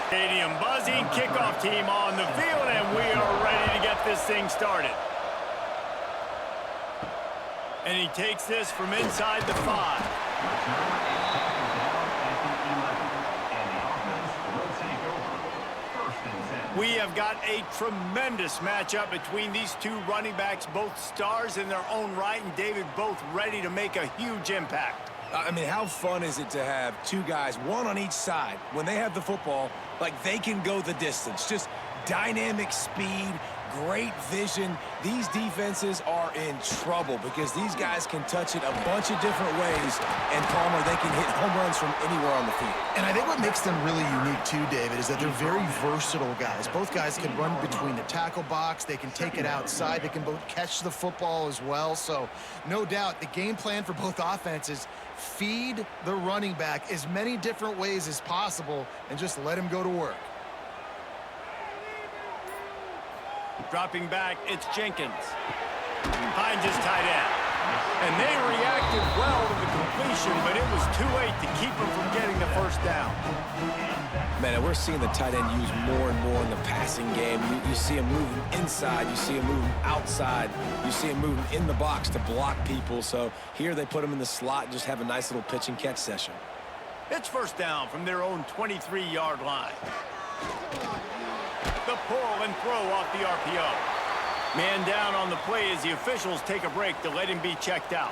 Stadium buzzing, kickoff team on the field, and we are ready to get this thing started. And he takes this from inside the 5. We have got a tremendous matchup between these two running backs, both stars in their own right, and David, both ready to make a huge impact. I mean, how fun is it to have two guys, one on each side, when they have the football, like they can go the distance. Just dynamic speed, great vision. These defenses are in trouble because these guys can touch it a bunch of different ways, and Palmer, they can hit home runs from anywhere on the field. And I think what makes them really unique too, David, is that they're very versatile guys. Both guys can run between the tackle box. They can take it outside. They can both catch the football as well. So no doubt the game plan for both offenses, feed the running back as many different ways as possible and just let him go to work. Dropping back, it's Jenkins. Finds his tight end. And they reacted well to the completion, but it was too late to keep him from getting the first down. Man, we're seeing the tight end used more and more in the passing game. You see him moving inside. You see him moving outside. You see him moving in the box to block people. So here they put him in the slot and just have a nice little pitch and catch session. It's first down from their own 23-yard line. The pull and throw off the RPO. Man down on the play as the officials take a break to let him be checked out.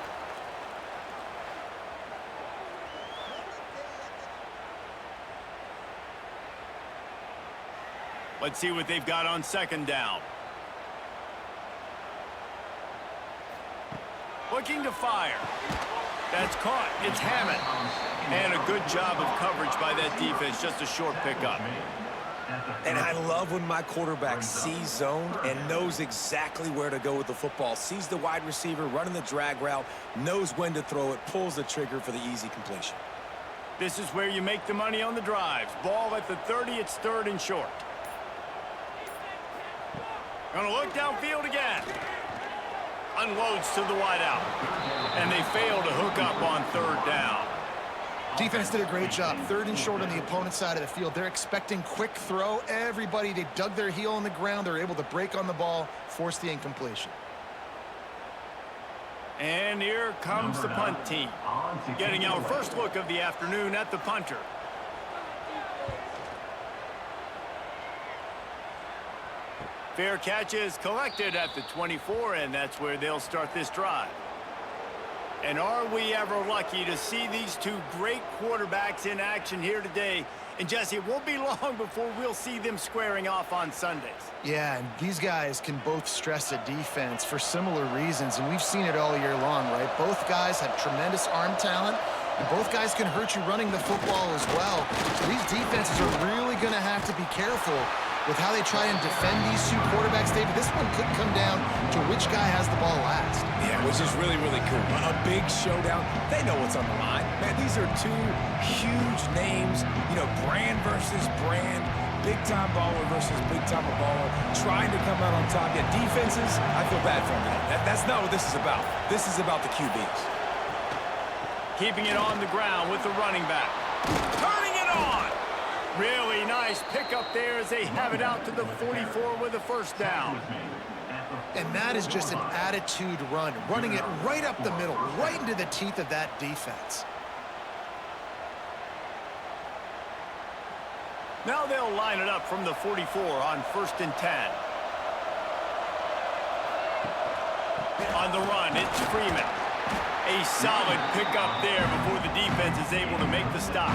Let's see what they've got on second down. Looking to fire. That's caught. It's Hammond. And a good job of coverage by that defense. Just a short pickup. And I love when my quarterback sees zoned and knows exactly where to go with the football. Sees the wide receiver running the drag route, knows when to throw it, pulls the trigger for the easy completion. This is where you make the money on the drives. Ball at the 30, it's third and short. Gonna look downfield again. Unloads to the wideout. And they fail to hook up on third down. Defense did a great job. Third and short on the opponent's side of the field. They're expecting quick throw. Everybody, they dug their heel on the ground. They're able to break on the ball, force the incompletion. And here comes the punt team. Getting our first look of the afternoon at the punter. Fair catch is collected at the 24, and that's where they'll start this drive. And are we ever lucky to see these two great quarterbacks in action here today? And Jesse, it won't be long before we'll see them squaring off on Sundays. Yeah, and these guys can both stress a defense for similar reasons, and we've seen it all year long, right? Both guys have tremendous arm talent, and both guys can hurt you running the football as well. So these defenses are really going to have to be careful with how they try and defend these two quarterbacks, David. This one could come down to which guy has the ball last. Yeah, which is really, really cool. A big showdown. They know what's on the line. Man, these are two huge names. You know, brand versus brand. Big-time baller versus big-time baller. Trying to come out on top. Yeah, defenses, I feel bad for them. That's not what this is about. This is about the QBs. Keeping it on the ground with the running back. Turning it on! Really nice pickup there as they have it out to the 44 with a first down. And that is just an attitude run, running it right up the middle, right into the teeth of that defense. Now they'll line it up from the 44 on 1st and 10. On the run, it's Freeman. A solid pickup there before the defense is able to make the stop.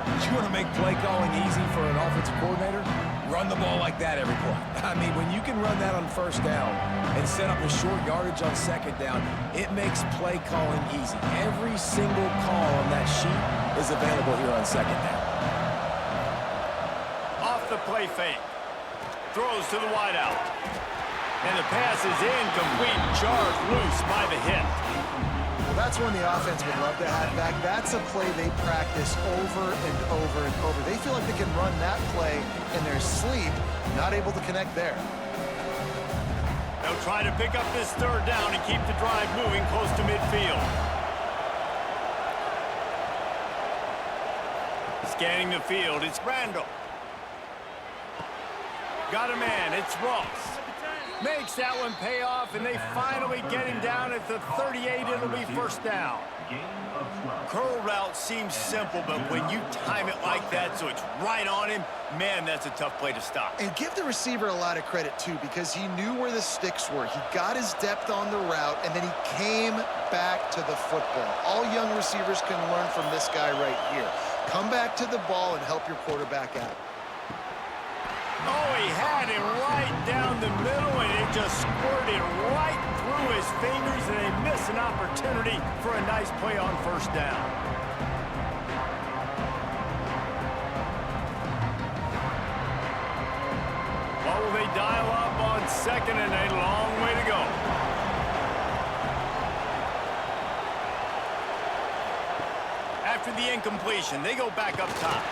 You want to make play calling easy for an offensive coordinator? Run the ball like that every play. I mean, when you can run that on first down and set up a short yardage on second down, it makes play calling easy. Every single call on that sheet is available here on second down. Off the play fake. Throws to the wideout. And the pass is incomplete. Charged loose by the hit. Well, that's one the offense would love to have back. That's a play they practice over and over and over. They feel like they can run that play in their sleep, not able to connect there. They'll try to pick up this third down and keep the drive moving close to midfield. Scanning the field, it's Randall. Got a man, it's Ross. Makes that one pay off, and they finally get him down at the 38. It'll be first down. Curl route seems simple, but when you time it like that so it's right on him, man, that's a tough play to stop. And give the receiver a lot of credit, too, because he knew where the sticks were. He got his depth on the route, and then he came back to the football. All young receivers can learn from this guy right here. Come back to the ball and help your quarterback out. Oh, he had him right down the middle, and it just squirted right through his fingers, and they miss an opportunity for a nice play on first down. What will they dial up on second, and a long way to go? After the incompletion, they go back up top.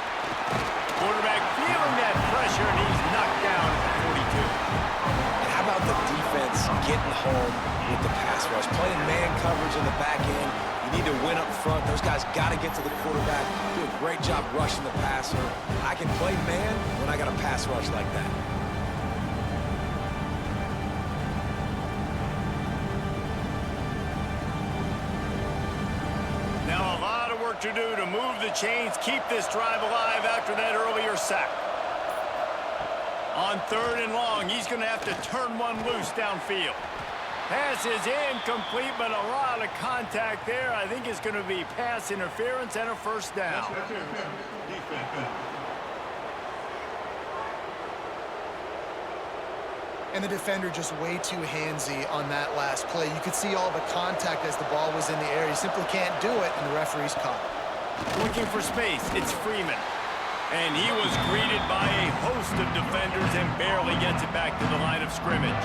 Quarterback feeling that pressure, and he's knocked down at the 42. And how about the defense getting home with the pass rush? Playing man coverage in the back end. You need to win up front. Those guys got to get to the quarterback. Do a great job rushing the passer. I can play man when I got a pass rush like that. To do to move the chains, keep this drive alive after that earlier sack. On third and long, he's going to have to turn one loose downfield. Pass is incomplete, but a lot of contact there. I think it's going to be pass interference and a first down. And the defender just way too handsy on that last play. You could see all the contact as the ball was in the air. You simply can't do it, and the referee's caught it. Looking for space, it's Freeman. And he was greeted by a host of defenders and barely gets it back to the line of scrimmage.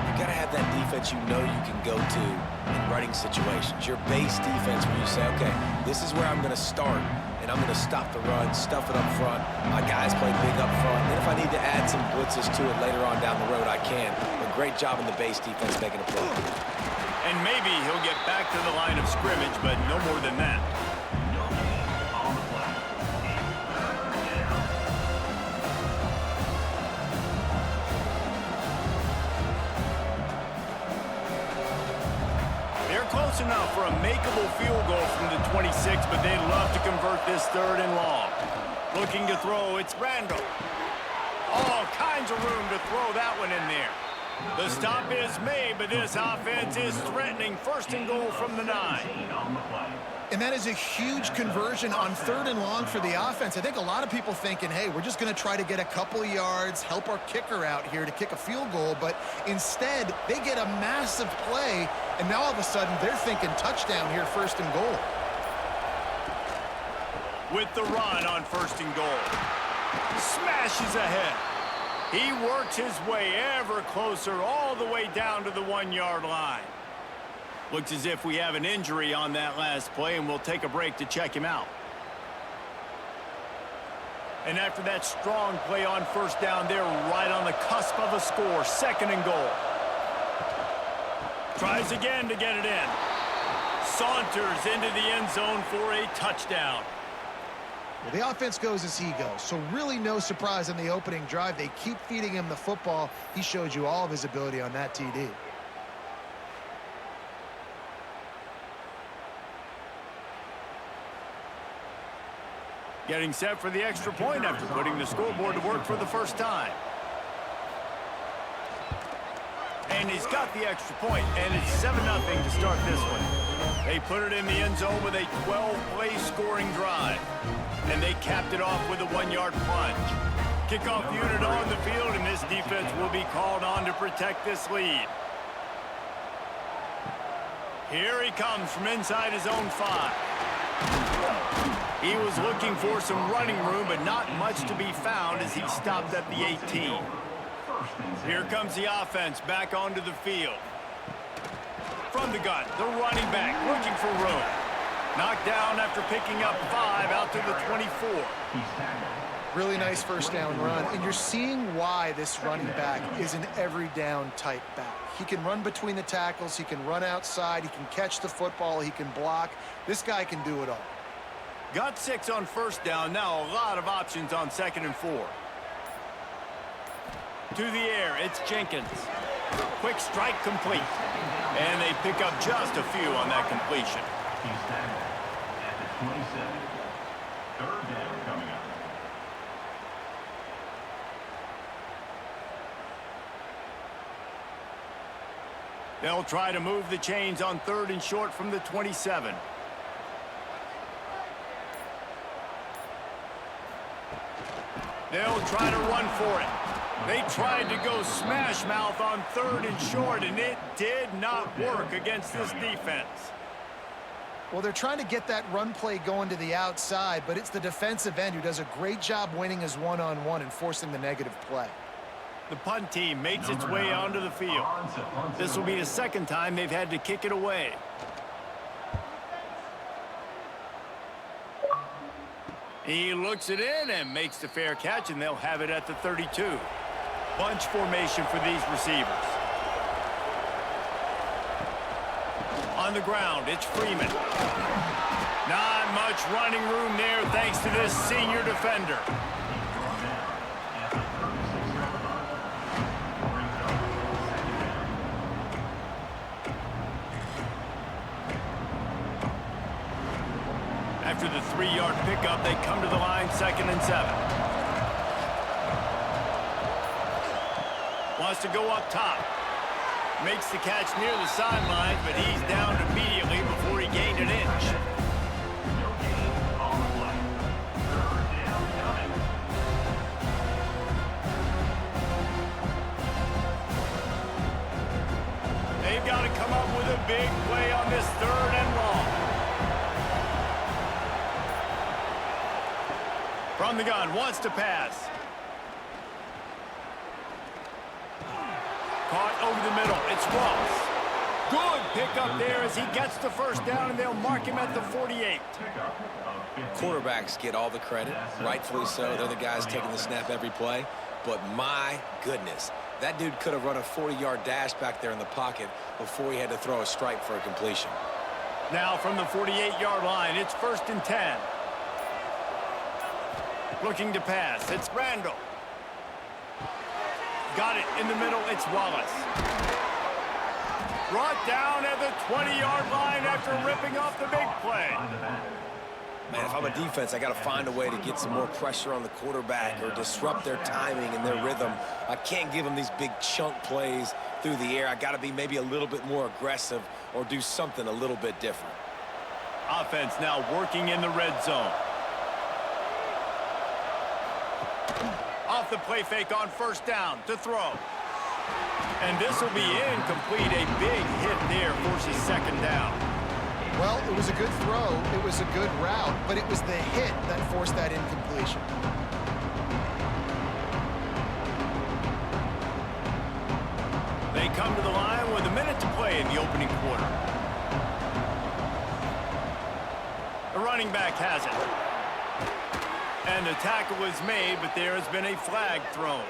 You got to have that defense you know you can go to in running situations. Your base defense where you say, okay, this is where I'm going to start. And I'm going to stop the run, stuff it up front. My guys play big up front. And then if I need to add some blitzes to it later on down the road, I can. But great job in the base defense making a play. And maybe he'll get back to the line of scrimmage, but no more than that. Close enough for a makeable field goal from the 26, but they'd love to convert this third and long. Looking to throw, it's Randall. All kinds of room to throw that one in there. The stop is made, but this offense is threatening first and goal from the 9. And that is a huge conversion on third and long for the offense. I think a lot of people thinking, hey, we're just going to try to get a couple of yards, help our kicker out here to kick a field goal. But instead, they get a massive play, and now all of a sudden they're thinking touchdown here, first and goal. With the run on first and goal. Smashes ahead. He works his way ever closer all the way down to the 1-yard line. Looks as if we have an injury on that last play, and we'll take a break to check him out. And after that strong play on first down, they're right on the cusp of a score. Second and goal. Tries again to get it in. Saunters into the end zone for a touchdown. Well, the offense goes as he goes, so really no surprise in the opening drive. They keep feeding him the football. He showed you all of his ability on that TD. Getting set for the extra point after putting the scoreboard to work for the first time. And he's got the extra point, and it's 7-0 to start this one. They put it in the end zone with a 12-play scoring drive. And they capped it off with a 1-yard plunge. Kickoff unit on the field, and this defense will be called on to protect this lead. Here he comes from inside his own 5. He was looking for some running room, but not much to be found as he stopped at the 18. Here comes the offense back onto the field. From the gun, the running back looking for room. Knocked down after picking up 5 out to the 24. Really nice first down run, and you're seeing why this running back is an every down type back. He can run between the tackles, he can run outside, he can catch the football, he can block. This guy can do it all. Got 6 on first down. Now a lot of options on 2nd and 4. To the air, it's Jenkins. Quick strike complete. And they pick up just a few on that completion. He's tackled at the 27. 3rd down coming up. They'll try to move the chains on 3rd and short from the 27. They'll try to run for it. They tried to go smash mouth on 3rd and short, and it did not work against this defense. Well, they're trying to get that run play going to the outside, but it's the defensive end who does a great job winning his one-on-one and forcing the negative play. The punt team makes its way onto the field. This will be the 2nd time they've had to kick it away. He looks it in and makes the fair catch, and they'll have it at the 32. Bunch formation for these receivers. On the ground, it's Freeman. Not much running room there thanks to this senior defender. After the 3-yard pickup, they come to the line, 2nd and 7. Wants to go up top. Makes the catch near the sideline, but he's down immediately before he gained an inch. No gain on the play. 3rd down coming. They've got to come up with a big play on this 3rd and long. From the gun, wants to pass. Caught over the middle. It's Ross. Good pickup there as he gets the 1st down, and they'll mark him at the 48. Quarterbacks get all the credit, rightfully so. They're the guys taking the snap every play. But my goodness, that dude could have run a 40-yard dash back there in the pocket before he had to throw a strike for a completion. Now from the 48-yard line, it's 1st and 10. Looking to pass, it's Randall. Got it in the middle, it's Wallace. Brought down at the 20-yard line after ripping off the big play. Man, if I'm a defense, I got to find a way to get some more pressure on the quarterback or disrupt their timing and their rhythm. I can't give them these big chunk plays through the air. I got to be maybe a little bit more aggressive or do something a little bit different. Offense now working in the red zone. Off the play fake on 1st down to throw. And this will be incomplete. A big hit there forces 2nd down. Well, it was a good throw. It was a good route, but it was the hit that forced that incompletion. They come to the line with a minute to play in the opening quarter. The running back has it. And the tackle is made, but there has been a flag thrown.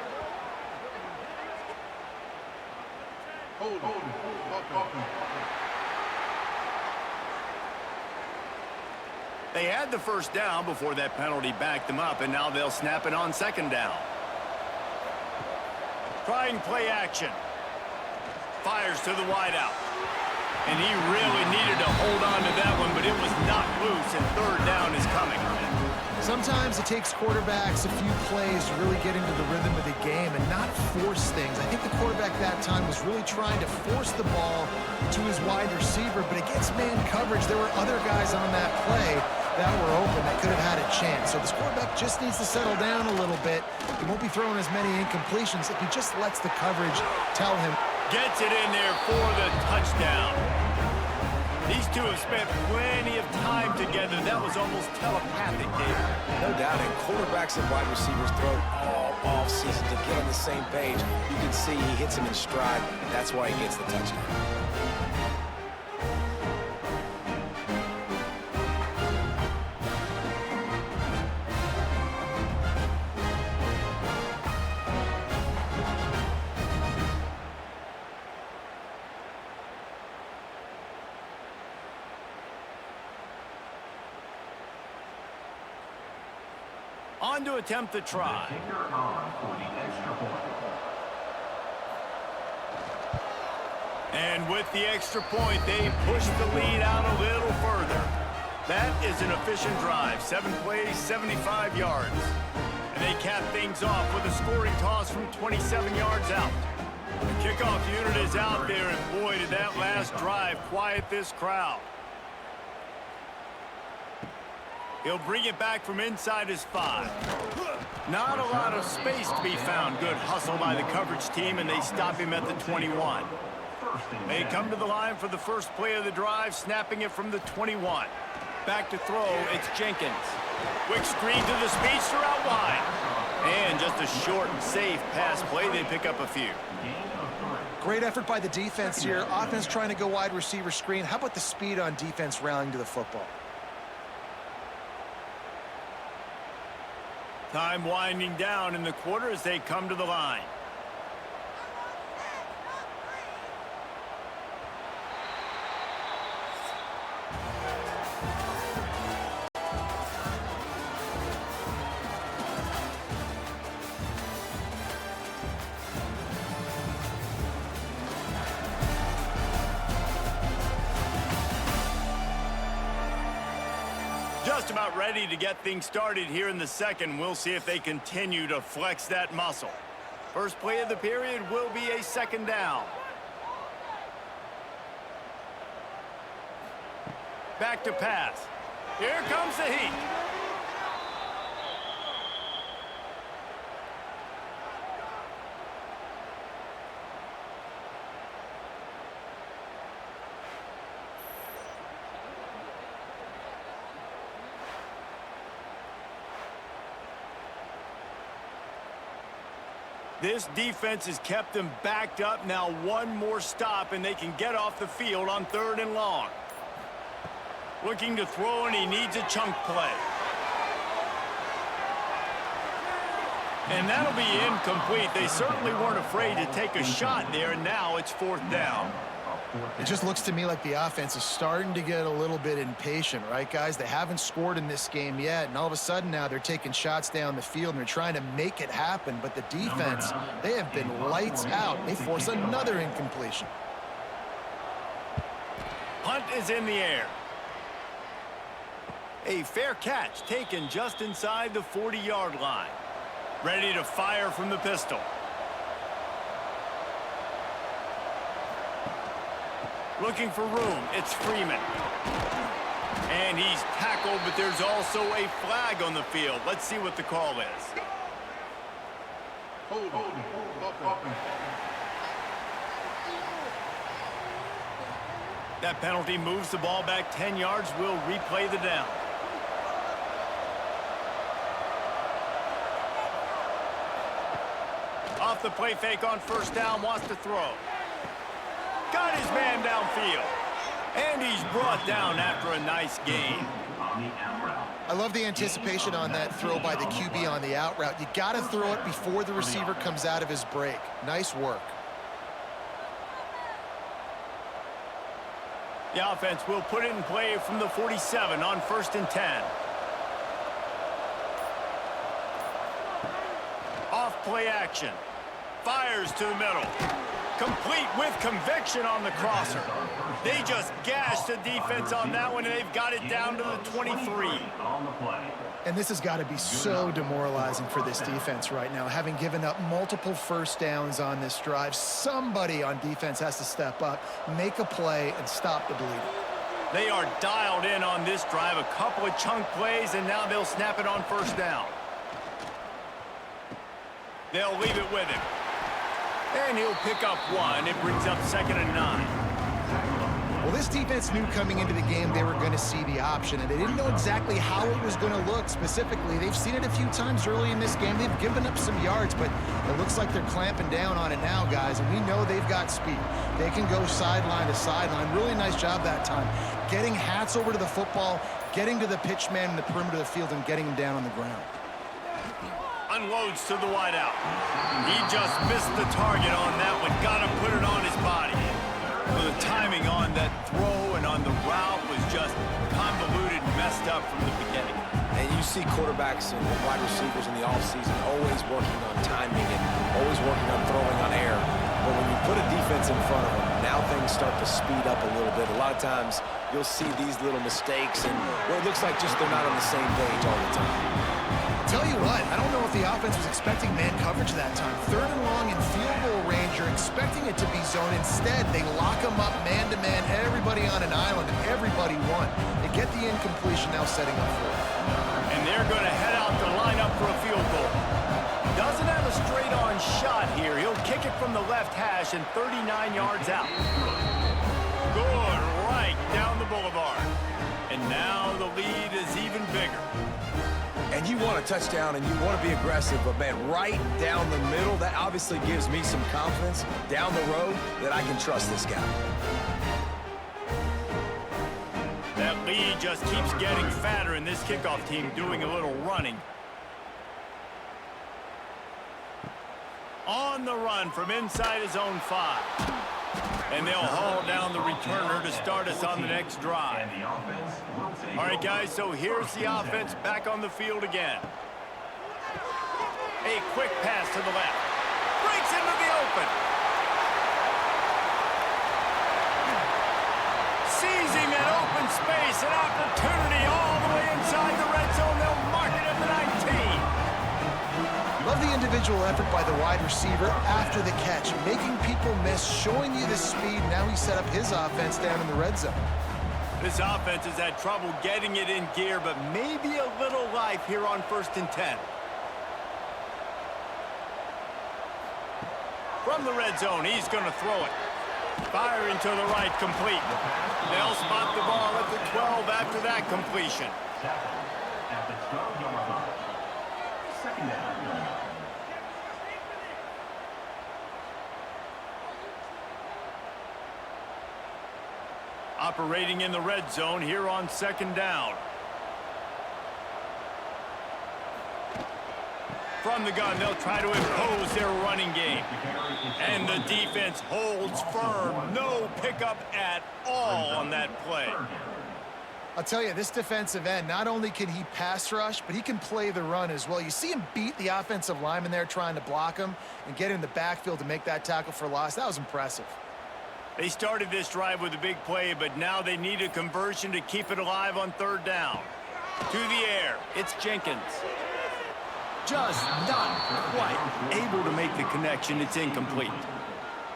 They had the 1st down before that penalty backed them up, and now they'll snap it on 2nd down. Trying play action. Fires to the wideout. And he really needed to hold on to that one, but it was knocked loose, and 3rd down is coming. Sometimes it takes quarterbacks a few plays to really get into the rhythm of the game and not force things. I think the quarterback that time was really trying to force the ball to his wide receiver, but against man coverage, there were other guys on that play that were open that could have had a chance. So this quarterback just needs to settle down a little bit. He won't be throwing as many incompletions if he just lets the coverage tell him. Gets it in there for the touchdown. These two have spent plenty of time together. That was almost telepathic, David. No doubt, and quarterbacks and wide receivers throw all off season to get on the same page. You can see he hits him in stride. That's why he gets the touchdown. On to attempt the try. Kicker on for the extra point. And with the extra point, they push the lead out a little further. That is an efficient drive. 7 plays, 75 yards. And they cap things off with a scoring toss from 27 yards out. The kickoff unit is out there, and boy, did that last drive quiet this crowd. He'll bring it back from inside his 5. Not a lot of space to be found. Good hustle by the coverage team, and they stop him at the 21. They come to the line for the first play of the drive, snapping it from the 21. Back to throw, it's Jenkins. Quick screen to the speedster out wide. And just a short and safe pass play. They pick up a few. Great effort by the defense here. Offense trying to go wide receiver screen. How about the speed on defense rallying to the football? Time winding down in the quarter as they come to the line. Just about ready to get things started here in the second. We'll see if they continue to flex that muscle. First play of the period will be a second down. Back to pass. Here comes the heat. This defense has kept them backed up. Now one more stop, and they can get off the field on 3rd and long. Looking to throw, and he needs a chunk play. And that'll be incomplete. They certainly weren't afraid to take a shot there, and now it's 4th down. It just looks to me like the offense is starting to get a little bit impatient, right, guys? They haven't scored in this game yet, and all of a sudden now they're taking shots down the field, and they're trying to make it happen. But the defense, they have been lights out. They force another incompletion. Punt is in the air. A fair catch taken just inside the 40-yard line. Ready to fire from the pistol. Looking for room, it's Freeman. And he's tackled, but there's also a flag on the field. Let's see what the call is. That penalty moves the ball back 10 yards. We'll replay the down. Off the play fake on 1st down, wants to throw. Got his man downfield. And he's brought down after a nice gain. I love the anticipation on that throw by the QB on the out route. You got to throw it before the receiver comes out of his break. Nice work. The offense will put it in play from the 47 on 1st and 10. Off play action. Fires to the middle. Complete with conviction on the crosser. They just gashed the defense on that one, and they've got it down to the 23. And this has got to be so demoralizing for this defense right now. Having given up multiple 1st downs on this drive, somebody on defense has to step up, make a play, and stop the bleeding. They are dialed in on this drive. A couple of chunk plays, and now they'll snap it on 1st down. They'll leave it with him. And he'll pick up 1. It brings up 2nd and 9. Well, this defense knew coming into the game they were going to see the option, and they didn't know exactly how it was going to look specifically. They've seen it a few times early in this game. They've given up some yards, but it looks like they're clamping down on it now, guys, and we know they've got speed. They can go sideline to sideline. Really nice job that time. Getting hats over to the football, getting to the pitch man in the perimeter of the field, and getting him down on the ground. Unloads to the wideout. He just missed the target on that one. Got to put it on his body. Well, the timing on that throw and on the route was just convoluted, messed up from the beginning. And you see quarterbacks and wide receivers in the offseason always working on timing and always working on throwing on air. But when you put a defense in front of them, now things start to speed up a little bit. A lot of times you'll see these little mistakes and where it looks like just they're not on the same page all the time. Tell you what, I don't know if the offense was expecting man coverage that time. 3rd and long in field goal range, you're expecting it to be zone. Instead, they lock them up man-to-man, everybody on an island, and everybody won. They get the incompletion now setting up for it. And they're going to head out to line up for a field goal. Doesn't have a straight-on shot here. He'll kick it from the left hash and 39 yards out. Good, right down the boulevard. And now the lead is even bigger. And you want a touchdown and you want to be aggressive, but man, right down the middle, that obviously gives me some confidence down the road that I can trust this guy. That lead just keeps getting fatter, and this kickoff team doing a little running. On the run from inside his own 5. And they'll haul down the returner to start us on the next drive. All right, guys, so here's the offense back on the field again. A quick pass to the left. Breaks into the open. Seizing that open space, an opportunity all the way inside the red zone. They'll mark it at the 19. Love the individual effort by the wide receiver after the catch, making people miss, showing you the speed. Now he set up his offense down in the red zone. This offense has had trouble getting it in gear, but maybe a little life here on 1st and 10. From the red zone, he's going to throw it. Firing to the right, complete. They'll spot the ball at the 12 after that completion. At the 12-yard line. 2nd down. Operating in the red zone here on 2nd down. From the gun, they'll try to impose their running game. And the defense holds firm. No pickup at all on that play. I'll tell you, this defensive end, not only can he pass rush, but he can play the run as well. You see him beat the offensive lineman there trying to block him and get in the backfield to make that tackle for loss. That was impressive. They started this drive with a big play, but now they need a conversion to keep it alive on 3rd down. To the air, it's Jenkins. Just not quite able to make the connection. It's incomplete.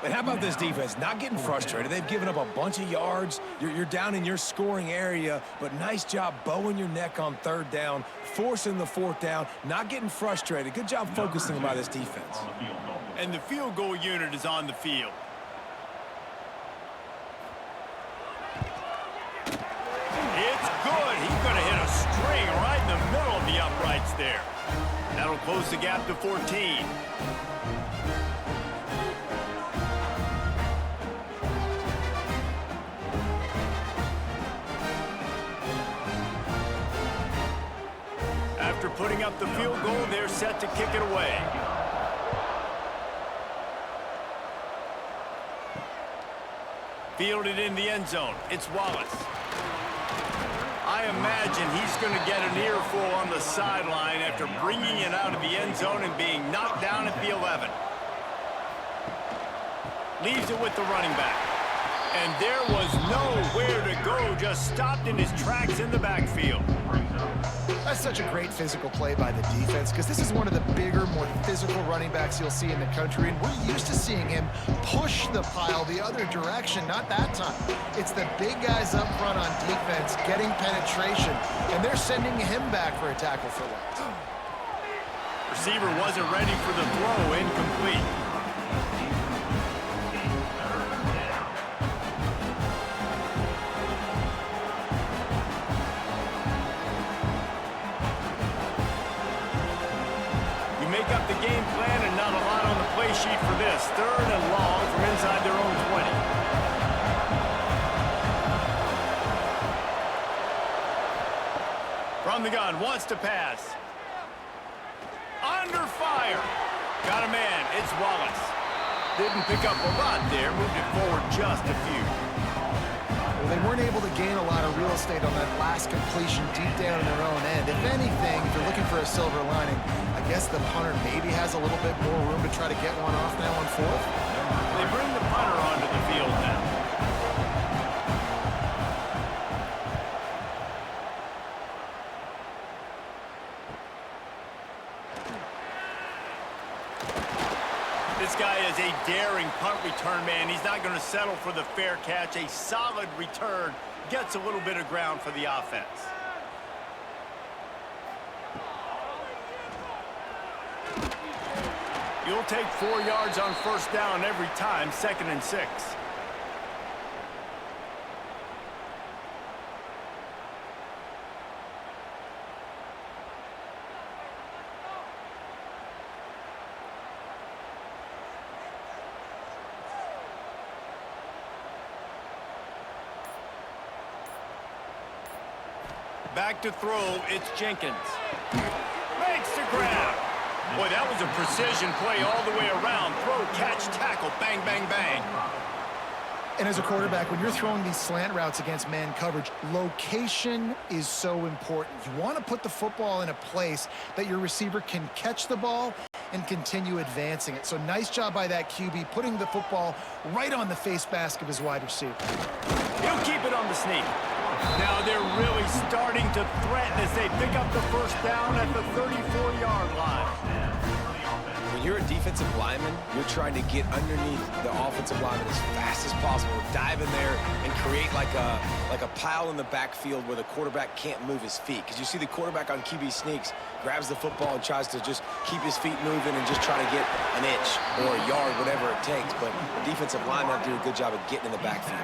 And how about this defense? Not getting frustrated. They've given up a bunch of yards. You're down in your scoring area, but nice job bowing your neck on 3rd down, forcing the 4th down, not getting frustrated. Good job focusing by this defense. And the field goal unit is on the field. It's good. He's going to hit a string right in the middle of the uprights there. That'll close the gap to 14. After putting up the field goal, they're set to kick it away. Fielded in the end zone. It's Wallace. I imagine he's going to get an earful on the sideline after bringing it out of the end zone and being knocked down at the 11. Leaves it with the running back. And there was nowhere to go, just stopped in his tracks in the backfield. That's such a great physical play by the defense because this is one of the bigger, more physical running backs you'll see in the country, and we're used to seeing him push the pile the other direction. Not that time. It's the big guys up front on defense getting penetration, and they're sending him back for a tackle for loss. Receiver wasn't ready for the throw, incomplete. Up the game plan and not a lot on the play sheet for this. 3rd and long from inside their own 20. From the gun, wants to pass. Under fire. Got a man, it's Wallace. Didn't pick up a lot there, moved it forward just a few. they weren't able to gain a lot of real estate on that last completion deep down in their own end. If anything, if you're looking for a silver lining, I guess the punter maybe has a little bit more room to try to get one off now on fourth. They bring the punter onto the field now. This guy is a daring punt return man. He's not going to settle for the fair catch. A solid return gets a little bit of ground for the offense. You'll take 4 yards on first down every time, 2nd and 6. Back to throw, it's Jenkins. Makes the grab. Boy, that was a precision play all the way around. Throw, catch, tackle, bang, bang, bang. And as a quarterback, when you're throwing these slant routes against man coverage, location is so important. You want to put the football in a place that your receiver can catch the ball and continue advancing it. So nice job by that QB, putting the football right on the face mask of his wide receiver. He'll keep it on the sneak. Now they're really starting to threaten as they pick up the first down at the 34-yard line. When you're a defensive lineman, you're trying to get underneath the offensive lineman as fast as possible, dive in there and create like a pile in the backfield where the quarterback can't move his feet. Because you see the quarterback on QB sneaks, grabs the football and tries to just keep his feet moving and just try to get an inch or a yard, whatever it takes. But the defensive linemen have to do a good job of getting in the backfield.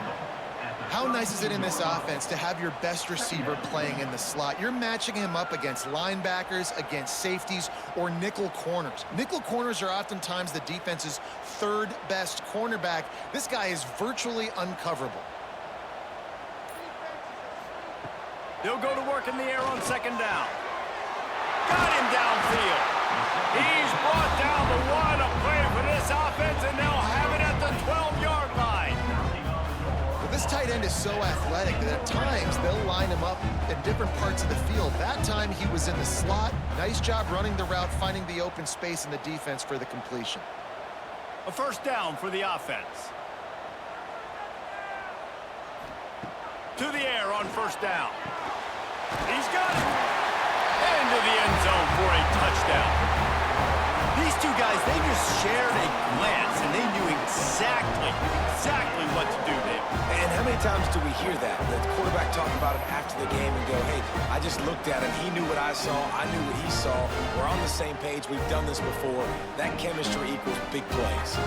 How nice is it in this offense to have your best receiver playing in the slot? You're matching him up against linebackers, against safeties, or nickel corners. Nickel corners are oftentimes the defense's third best cornerback. This guy is virtually uncoverable. They'll go to work in the air on 2nd down. Got him downfield. He's brought down the one, a play for this offense, and they'll have it at the 12-yard line. This tight end is so athletic that at times they'll line him up in different parts of the field. That time he was in the slot. Nice job running the route, finding the open space in the defense for the completion. A first down for the offense. To the air on first down. He's got it. Into the end zone for a touchdown. These two guys, they just shared a glance, and they knew exactly what to do there. And how many times do we hear that? The quarterback talk about it after the game and go, hey, I just looked at him. He knew what I saw. I knew what he saw. We're on the same page. We've done this before. That chemistry equals big plays.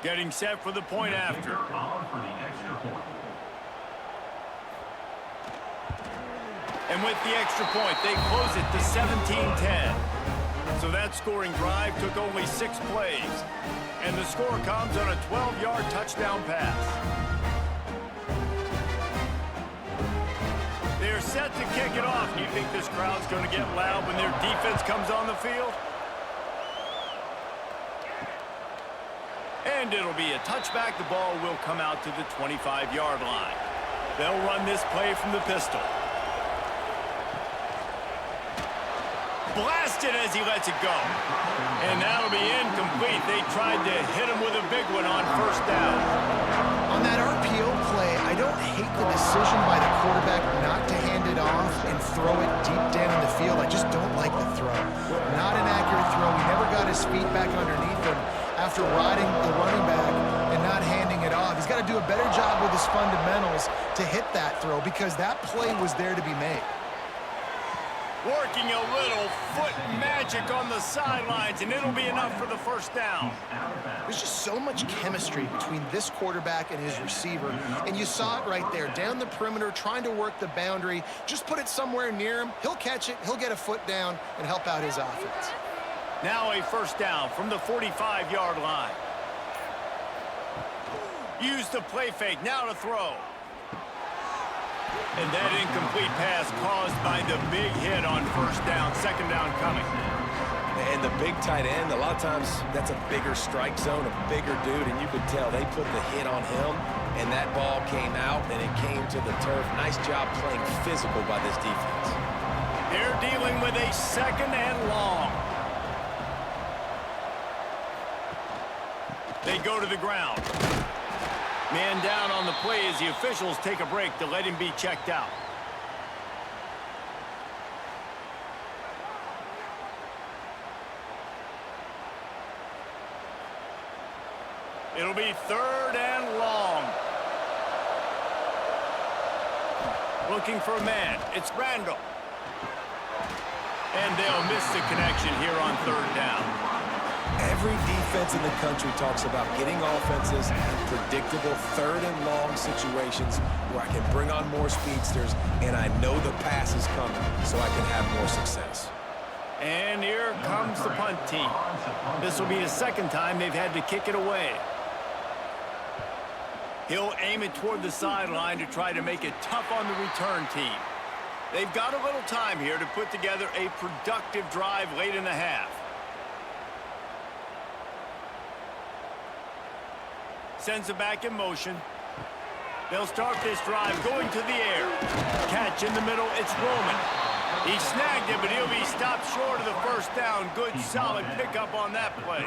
Getting set for the point after. And with the extra point, they close it to 17-10. So that scoring drive took only 6 plays. And the score comes on a 12-yard touchdown pass. They're set to kick it off. Do you think this crowd's going to get loud when their defense comes on the field? And it'll be a touchback. The ball will come out to the 25-yard line. They'll run this play from the pistol. Blasted as he lets it go. And that'll be incomplete. They tried to hit him with a big one on first down. On that RPO play, I don't hate the decision by the quarterback not to hand it off and throw it deep down in the field. I just don't like the throw. Not an accurate throw. He never got his feet back underneath him after riding the running back and not handing it off. He's got to do a better job with his fundamentals to hit that throw because that play was there to be made. Working a little foot magic on the sidelines, and it'll be enough for the first down. There's just so much chemistry between this quarterback and his receiver, and you saw it right there, down the perimeter, trying to work the boundary. Just put it somewhere near him. He'll catch it, he'll get a foot down, and help out his offense. Now a first down from the 45-yard line. Use the play fake, now to throw. And that incomplete pass caused by the big hit on first down, second down coming. And the big tight end, a lot of times that's a bigger strike zone, a bigger dude, and you could tell they put the hit on him, and that ball came out, and it came to the turf. Nice job playing physical by this defense. They're dealing with a second and long. They go to the ground. Man down on the play as the officials take a break to let him be checked out. It'll be third and long. Looking for a man. It's Randall. And they'll miss the connection here on third down. Every defense in the country talks about getting offenses in predictable third and long situations where I can bring on more speedsters and I know the pass is coming so I can have more success. And here comes the punt team. This will be the second time they've had to kick it away. He'll aim it toward the sideline to try to make it tough on the return team. They've got a little time here to put together a productive drive late in the half. Sends it back in motion. They'll start this drive going to the air. Catch in the middle, it's Roman. He snagged it, but he'll be stopped short of the first down. Good, solid pickup on that play.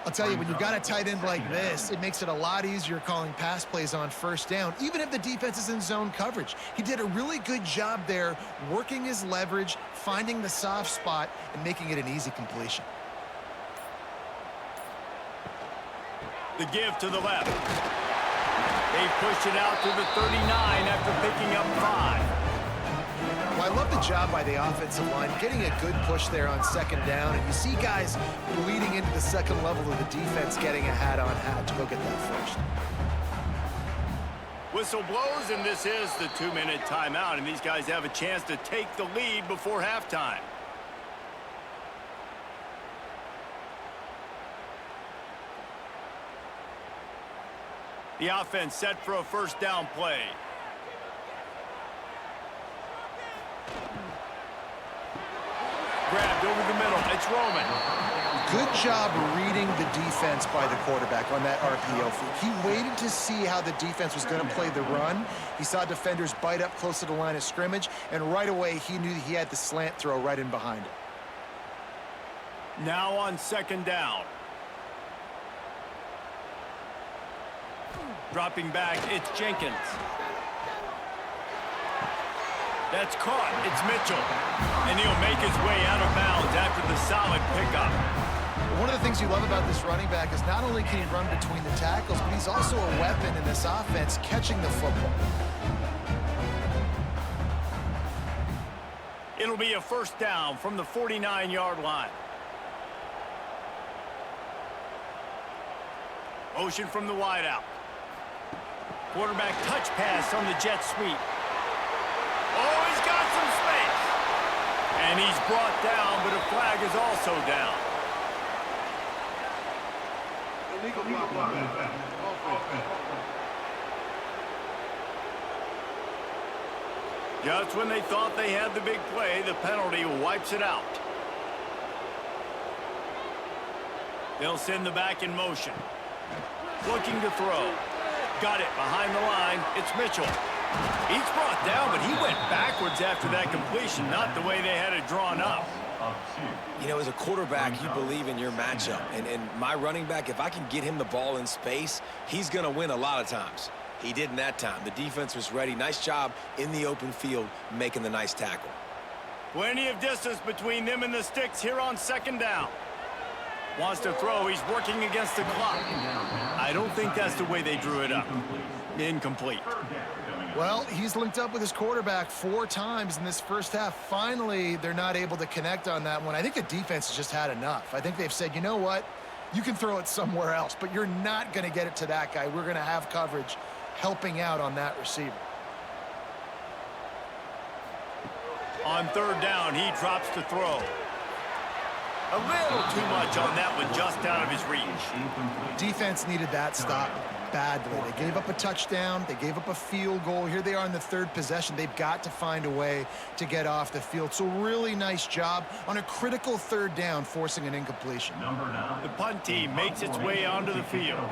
I'll tell you, when you've got a tight end like this, it makes it a lot easier calling pass plays on first down, even if the defense is in zone coverage. He did a really good job there, working his leverage, finding the soft spot, and making it an easy completion. The give to the left. They push it out to the 39 after picking up 5. Well, I love the job by the offensive line, getting a good push there on second down, and you see guys bleeding into the second level of the defense getting a hat-on-hat to go get that first. Whistle blows, and this is the 2-minute timeout, and these guys have a chance to take the lead before halftime. The offense set for a first down play. Grabbed over the middle. It's Roman. Good job reading the defense by the quarterback on that RPO feed. He waited to see how the defense was going to play the run. He saw defenders bite up close to the line of scrimmage, and right away he knew he had the slant throw right in behind him. Now on second down. Dropping back, it's Jenkins. That's caught. It's Mitchell. And he'll make his way out of bounds after the solid pickup. One of the things you love about this running back is not only can he run between the tackles, but he's also a weapon in this offense catching the football. It'll be a first down from the 49-yard line. Motion from the wideout. Quarterback touch pass on the jet sweep. Oh, he's got some space. And he's brought down, but a flag is also down. Illegal block. Just when they thought they had the big play, the penalty wipes it out. They'll send the back in motion. Looking to throw. Got it behind the line. It's Mitchell. He's brought down, but he went backwards after that completion, not the way they had it drawn up. You know, as a quarterback, you believe in your matchup. And my running back, if I can get him the ball in space, he's going to win a lot of times. He didn't that time. The defense was ready. Nice job in the open field making the nice tackle. Plenty of distance between them and the sticks here on second down. Wants to throw. He's working against the clock. I don't think that's the way they drew it up. Incomplete. Well, he's linked up with his quarterback 4 times in this first half. Finally, they're not able to connect on that one. I think the defense has just had enough. I think they've said, you know what? You can throw it somewhere else, but you're not going to get it to that guy. We're going to have coverage helping out on that receiver. On third down, he drops to throw. A little too much on that one, just out of his reach. Defense needed that stop badly. They gave up a touchdown. They gave up a field goal. Here they are in the third possession. They've got to find a way to get off the field. So really nice job on a critical third down, forcing an incompletion. The punt team makes its way onto the field.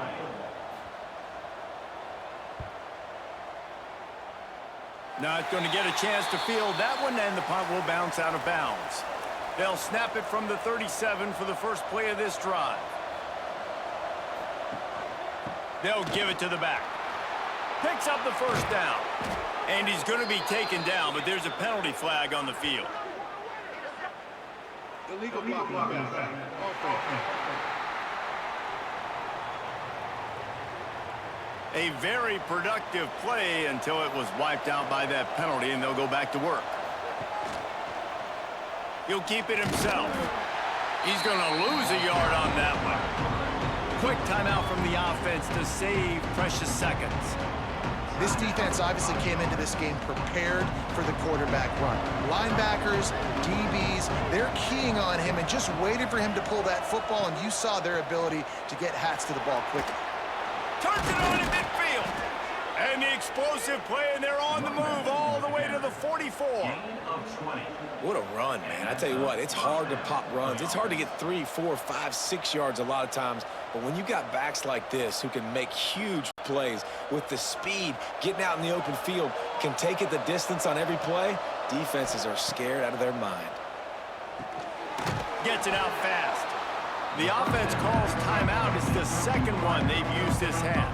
Not going to get a chance to field that one, and the punt will bounce out of bounds. They'll snap it from the 37 for the first play of this drive. They'll give it to the back. Picks up the first down. And he's going to be taken down, but there's a penalty flag on the field. Illegal blocking. A very productive play until it was wiped out by that penalty, and they'll go back to work. He'll keep it himself. He's going to lose a yard on that one. Quick timeout from the offense to save precious seconds. This defense obviously came into this game prepared for the quarterback run. Linebackers, DBs, they're keying on him and just waited for him to pull that football, and you saw their ability to get hats to the ball quickly. Turns it on in midfield. And the explosive play, and they're on the move all the way to the 44. What a run, man. I tell you what, it's hard to pop runs. It's hard to get 3, 4, 5, 6 yards a lot of times. But when you got backs like this who can make huge plays with the speed, getting out in the open field, can take it the distance on every play, defenses are scared out of their mind. Gets it out fast. The offense calls timeout. It's the second one they've used this half.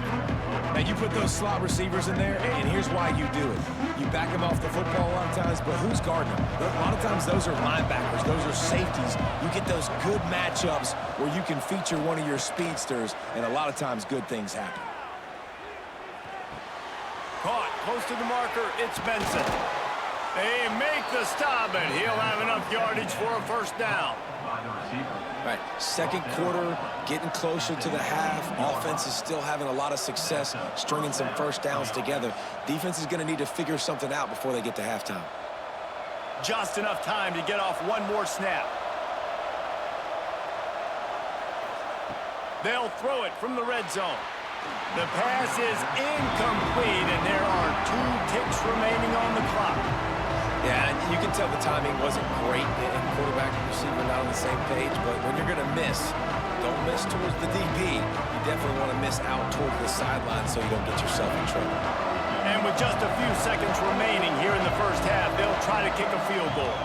Now, you put those slot receivers in there, and here's why you do it. You back them off the football a lot of times, but who's guarding them? A lot of times, those are linebackers. Those are safeties. You get those good matchups where you can feature one of your speedsters, and a lot of times, good things happen. Caught close to the marker. It's Benson. They make the stop, and he'll have enough yardage for a first down. Right, second quarter, getting closer to the half. Offense is still having a lot of success stringing some first downs together. Defense is going to need to figure something out before they get to halftime. Just enough time to get off one more snap. They'll throw it from the red zone. The pass is incomplete, and there are 2 ticks remaining on the clock. Yeah, you can tell the timing wasn't great, and quarterback and receiver not on the same page, but when you're going to miss, don't miss towards the DB. You definitely want to miss out towards the sideline so you don't get yourself in trouble. And with just a few seconds remaining here in the first half, they'll try to kick a field goal.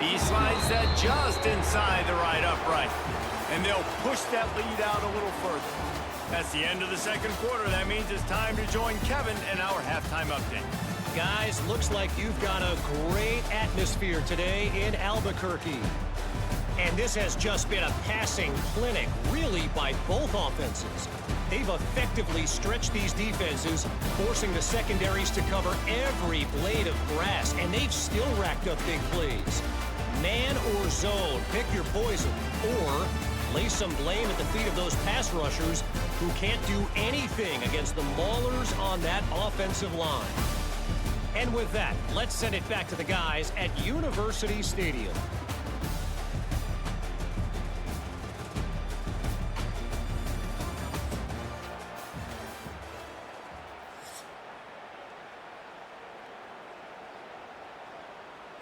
He slides that just inside the right upright, and they'll push that lead out a little further. That's the end of the second quarter. That means it's time to join Kevin and our halftime update. Guys, looks like you've got a great atmosphere today in Albuquerque. And this has just been a passing clinic, really, by both offenses. They've effectively stretched these defenses, forcing the secondaries to cover every blade of grass, and they've still racked up big plays. Man or zone, pick your poison, or lay some blame at the feet of those pass rushers who can't do anything against the Maulers on that offensive line. And with that, let's send it back to the guys at University Stadium.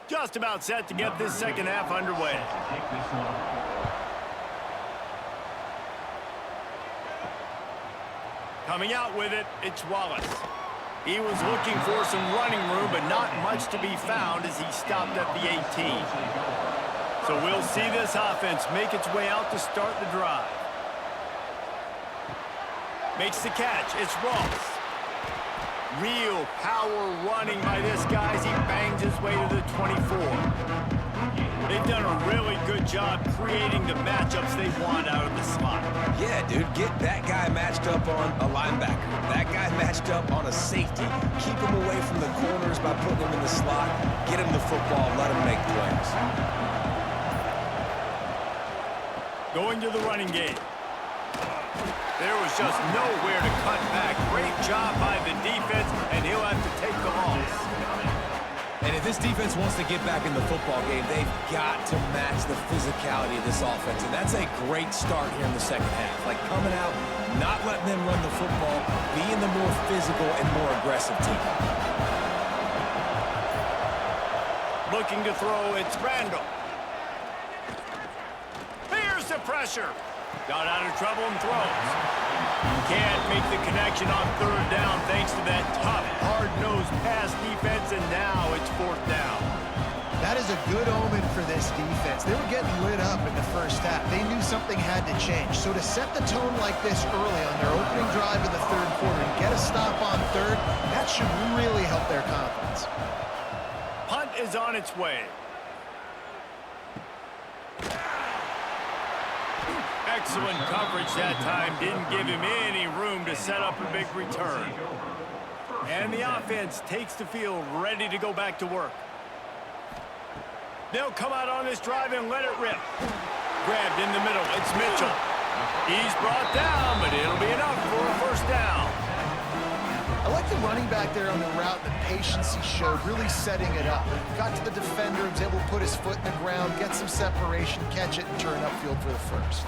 Just about set to get this second half underway. Coming out with it, it's Wallace. He was looking for some running room, but not much to be found as he stopped at the 18. So we'll see this offense make its way out to start the drive. Makes the catch. It's Ross. Real power running by this guy as he bangs his way to the 24. They've done a really good job creating the matchups they want out of the slot. Yeah, dude, get that guy matched up on a linebacker. That guy matched up on a safety. Keep him away from the corners by putting him in the slot. Get him the football, let him make plays. Going to the running game. There was just nowhere to cut back. Great job by the defense, and he'll have to take the loss. And if this defense wants to get back in the football game, they've got to match the physicality of this offense. And that's a great start here in the second half. Like coming out, not letting them run the football, being the more physical and more aggressive team. Looking to throw, it's Randall. Here's the pressure. Got out of trouble and throws. Can't make the connection on third down thanks to that tough, hard-nosed pass defense, and now it's fourth down. That is a good omen for this defense. They were getting lit up in the first half. They knew something had to change. So to set the tone like this early on their opening drive in the third quarter and get a stop on third, that should really help their confidence. Punt is on its way. Excellent coverage that time. Didn't give him any room to set up a big return. And the offense takes the field, ready to go back to work. They'll come out on this drive and let it rip. Grabbed in the middle. It's Mitchell. He's brought down, but it'll be enough for a first down. I like the running back there on the route, the patience he showed, really setting it up. Got to the defender, was able to put his foot in the ground, get some separation, catch it, and turn upfield for the first.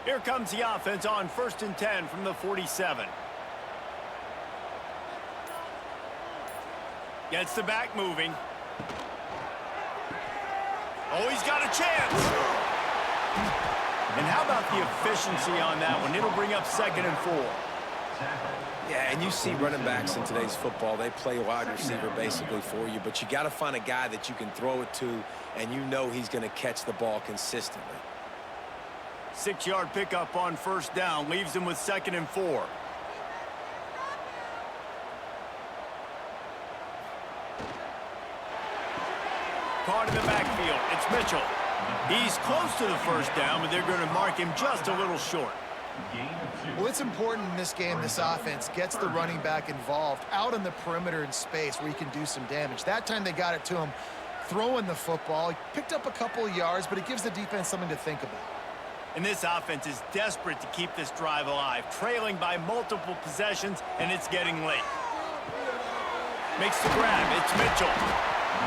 Here comes the offense on 1st and 10 from the 47. Gets the back moving. Oh, he's got a chance. And how about the efficiency on that one? It'll bring up 2nd and 4. Yeah, and you see running backs in today's football, they play wide receiver basically for you, but you got to find a guy that you can throw it to, and you know he's going to catch the ball consistently. 6-yard pickup on 1st down, leaves him with 2nd and 4. Caught in the backfield, it's Mitchell. He's close to the 1st down, but they're going to mark him just a little short. Well, it's important in this game, this offense gets the running back involved out on the perimeter in space where he can do some damage. That time they got it to him throwing the football. He picked up a couple of yards, but it gives the defense something to think about. And this offense is desperate to keep this drive alive, trailing by multiple possessions, and it's getting late. Makes the grab, it's Mitchell.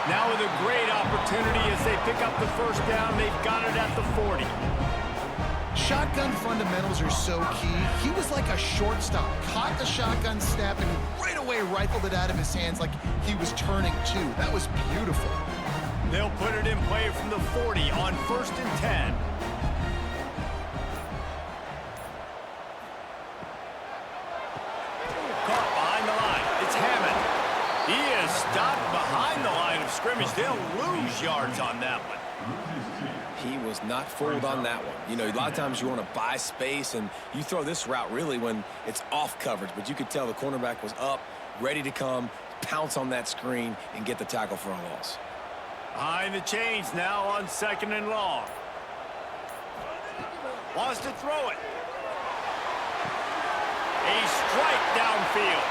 Now with a great opportunity as they pick up the 1st down, they've got it at the 40. Shotgun fundamentals are so key. He was like a shortstop, caught the shotgun snap and right away rifled it out of his hands like he was turning two. That was beautiful. They'll put it in play from the 40 on 1st and 10. Caught behind the line. It's Hammond. He is stopped behind the line of scrimmage. They'll lose yards on that one. He was not fooled on that one. You know, a lot of times you want to buy space, and you throw this route really when it's off coverage, but you could tell the cornerback was up, ready to come, pounce on that screen, and get the tackle for a loss. Behind the chains now on 2nd and long. Wants to throw it. A strike downfield.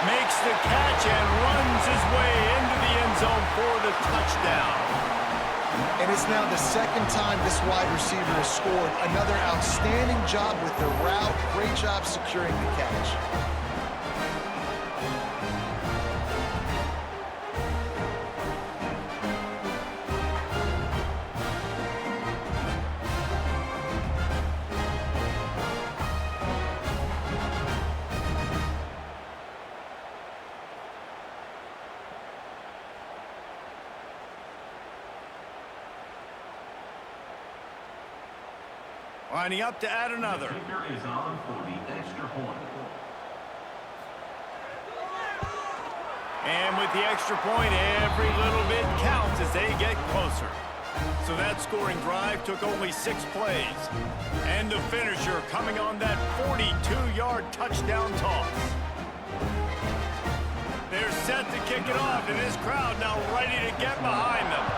Makes the catch and runs his way into the end zone for the touchdown. And it's now the 2nd time this wide receiver has scored. Another outstanding job with the route. Great job securing the catch. Lining up to add another. Kicker is on for the extra point. And with the extra point, every little bit counts as they get closer. So that scoring drive took only 6 plays. And the finisher coming on that 42-yard touchdown toss. They're set to kick it off, and this crowd now ready to get behind them.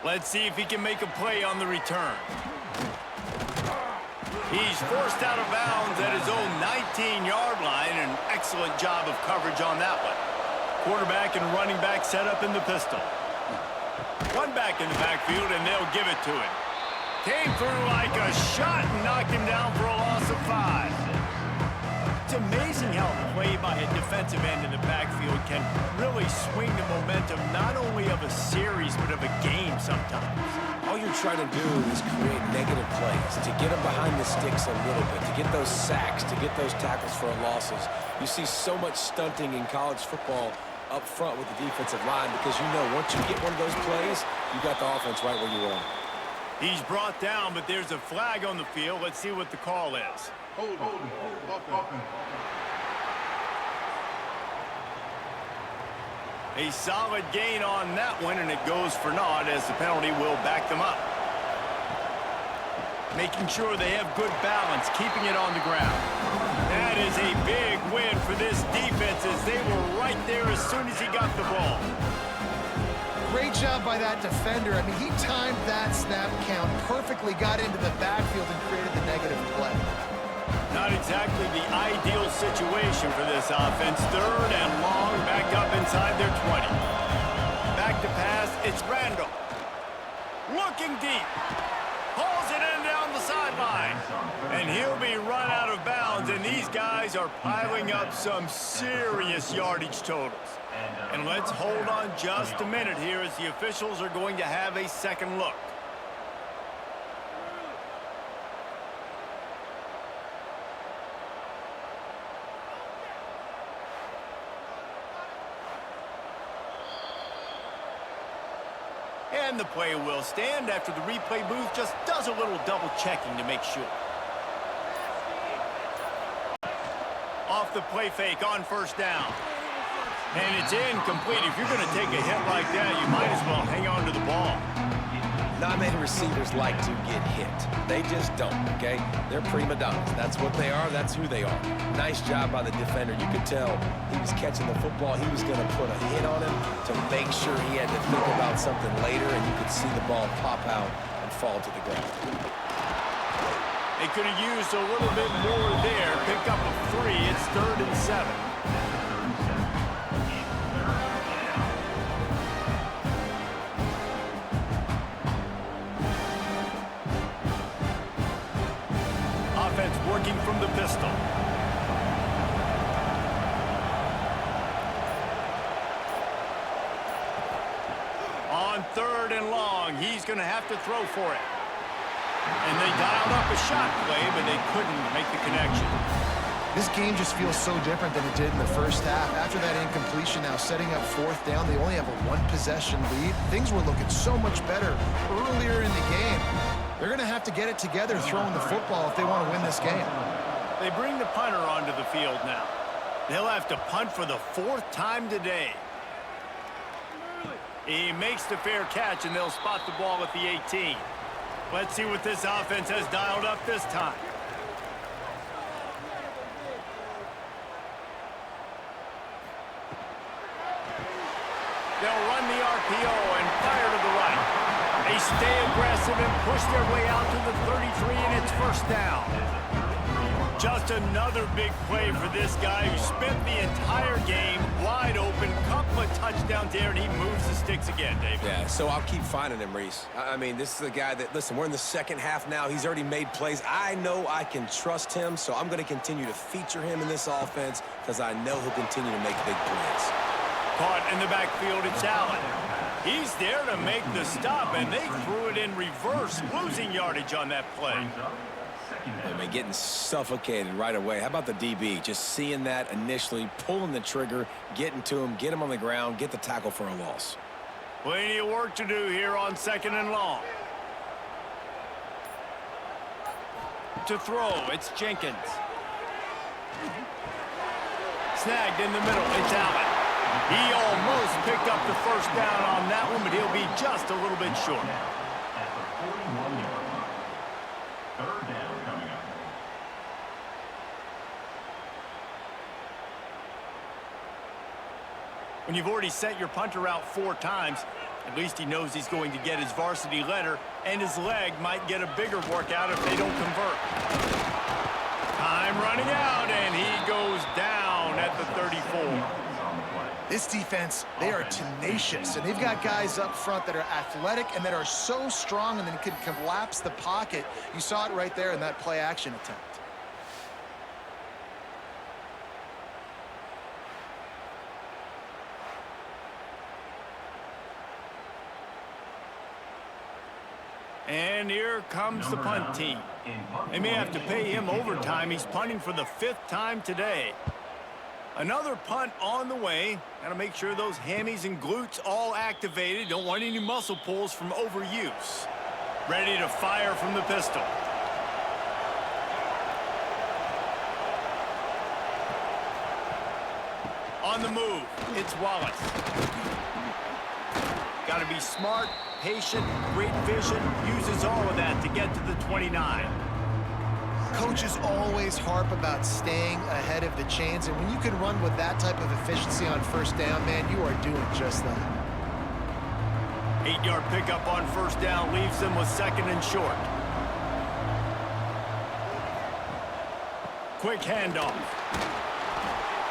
Let's see if he can make a play on the return. He's forced out of bounds at his own 19-yard line. An excellent job of coverage on that one. Quarterback and running back set up in the pistol. One back in the backfield, and they'll give it to him. Came through like a shot and knocked him down for a loss of 5. It's amazing how a play by a defensive end in the backfield can really swing the momentum not only of a series but of a game sometimes. All you're trying to do is create negative plays, to get them behind the sticks a little bit, to get those sacks, to get those tackles for losses. You see so much stunting in college football up front with the defensive line because you know once you get one of those plays, you got the offense right where you want it. He's brought down, but there's a flag on the field. Let's see what the call is. Hold. A solid gain on that one, and it goes for naught as the penalty will back them up. Making sure they have good balance, keeping it on the ground. That is a big win for this defense as they were right there as soon as he got the ball. Great job by that defender. I mean, he timed that snap count perfectly, got into the backfield and created the negative play. Not exactly the ideal situation for this offense. 3rd and long, back up inside their 20. Back to pass, it's Randall. Looking deep. Pulls it in down the sideline. And he'll be run out of bounds, and these guys are piling up some serious yardage totals. And let's hold on just a minute here as the officials are going to have a second look. And the play will stand after the replay booth just does a little double checking to make sure. Off the play fake on 1st down. And it's incomplete. If you're going to take a hit like that, you might as well hang on to the ball. Not many receivers like to get hit. They just don't, okay? They're prima donnas. That's what they are. That's who they are. Nice job by the defender. You could tell he was catching the football. He was going to put a hit on him to make sure he had to think about something later, and you could see the ball pop out and fall to the ground. They could have used a little bit more there. Pick up a 3. It's 3rd and 7. Working from the pistol. On 3rd and long, he's going to have to throw for it. And they dialed up a shot play, but they couldn't make the connection. This game just feels so different than it did in the first half. After that incompletion, now setting up 4th down, they only have a 1-possession lead. Things were looking so much better earlier in the game. They're going to have to get it together throwing the football if they want to win this game. They bring the punter onto the field now. They'll have to punt for the 4th time today. He makes the fair catch, and they'll spot the ball at the 18. Let's see what this offense has dialed up this time. They'll run the RPO and fire to the right. They stay aggressive and push their way out to the 33, and it's 1st down. Just another big play for this guy who spent the entire game wide open. Couple of touchdowns there, and he moves the sticks again, David. Yeah, so I'll keep finding him, Reese. I mean, this is a guy that, listen, we're in the 2nd half now. He's already made plays. I know I can trust him, so I'm going to continue to feature him in this offense because I know he'll continue to make big plays. Caught in the backfield, it's Allen. He's there to make the stop, and they threw it in reverse, losing yardage on that play. I mean, getting suffocated right away. How about the DB? Just seeing that initially, pulling the trigger, getting to him, get him on the ground, get the tackle for a loss. Plenty of work to do here on 2nd and long. To throw, it's Jenkins. Snagged in the middle, it's Allen. He almost picked up the 1st down on that one, but he'll be just a little bit short. At the 41-yard line. 3rd down coming up. When you've already set your punter out 4 times, at least he knows he's going to get his varsity letter, and his leg might get a bigger workout if they don't convert. Time running out, and he goes down at the 34. This defense, they are tenacious, and they've got guys up front that are athletic and that are so strong and then can collapse the pocket. You saw it right there in that play-action attempt. And here comes the punt team. They may have to pay him overtime. He's punting for the 5th time today. Another punt on the way. Got to make sure those hammies and glutes all activated. Don't want any muscle pulls from overuse. Ready to fire from the pistol. On the move, it's Wallace. Got to be smart, patient, great vision. Uses all of that to get to the 29. Coaches always harp about staying ahead of the chains, and when you can run with that type of efficiency on first down, man, you are doing just that. 8-yard pickup on first down leaves them with 2nd and short. Quick handoff.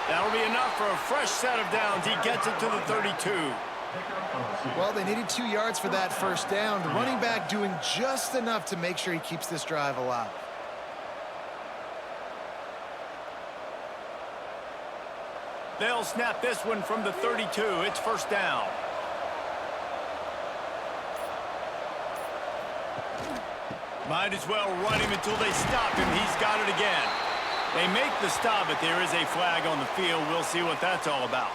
That'll be enough for a fresh set of downs. He gets it to the 32. Well, they needed 2 yards for that first down. The running back doing just enough to make sure he keeps this drive alive. They'll snap this one from the 32. It's first down. Might as well run him until they stop him. He's got it again. They make the stop, but there is a flag on the field. We'll see what that's all about.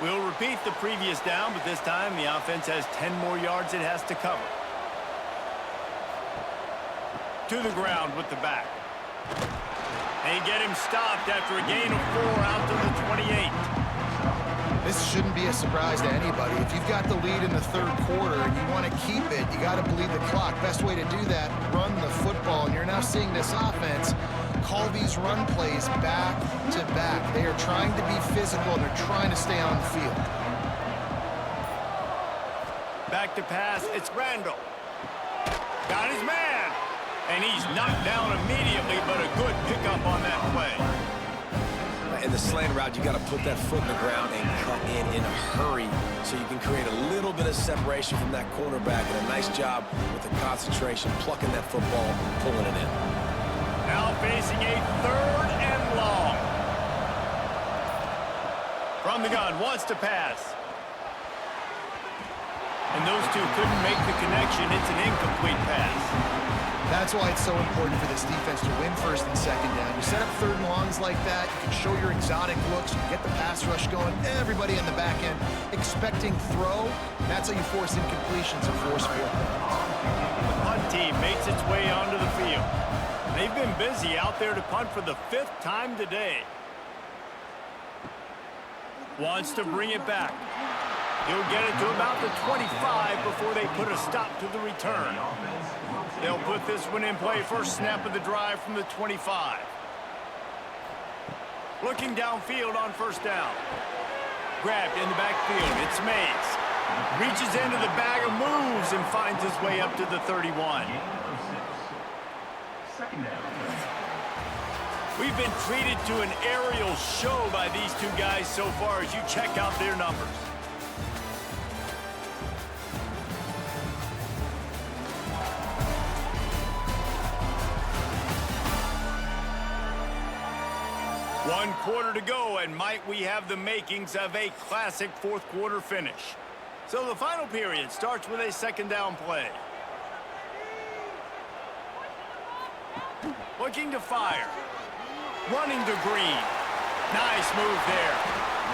We'll repeat the previous down, but this time the offense has 10 more yards it has to cover. To the ground with the back. They get him stopped after a gain of 4 out to the 28. This shouldn't be a surprise to anybody. If you've got the lead in the 3rd quarter and you want to keep it, you got to bleed the clock. Best way to do that, run the football. And you're now seeing this offense call these run plays back to back. They are trying to be physical, and they're trying to stay on the field. Back to pass, it's Randall. Got his man. And he's knocked down immediately, but a good pickup on that play. In the slant route, you got to put that foot in the ground and cut in a hurry so you can create a little bit of separation from that cornerback. And a nice job with the concentration, plucking that football, pulling it in. Now facing a 3rd and long. From the gun, wants to pass. And those two couldn't make the connection. It's an incomplete pass. That's why it's so important for this defense to win 1st and 2nd down. You set up 3rd and longs like that, you can show your exotic looks, you can get the pass rush going, everybody in the back end expecting throw. That's how you force incompletions and force 4th down. The punt team makes its way onto the field. They've been busy out there to punt for the 5th time today. Wants to bring it back. He'll get it to about the 25 before they put a stop to the return. They'll put this one in play. First snap of the drive from the 25. Looking downfield on first down. Grabbed in the backfield. It's Mays. Reaches into the bag of moves and finds his way up to the 31. We've been treated to an aerial show by these two guys so far as you check out their numbers. One quarter to go, and might we have the makings of a classic 4th quarter finish. So the final period starts with a 2nd down play. Looking to fire. Running to Green. Nice move there.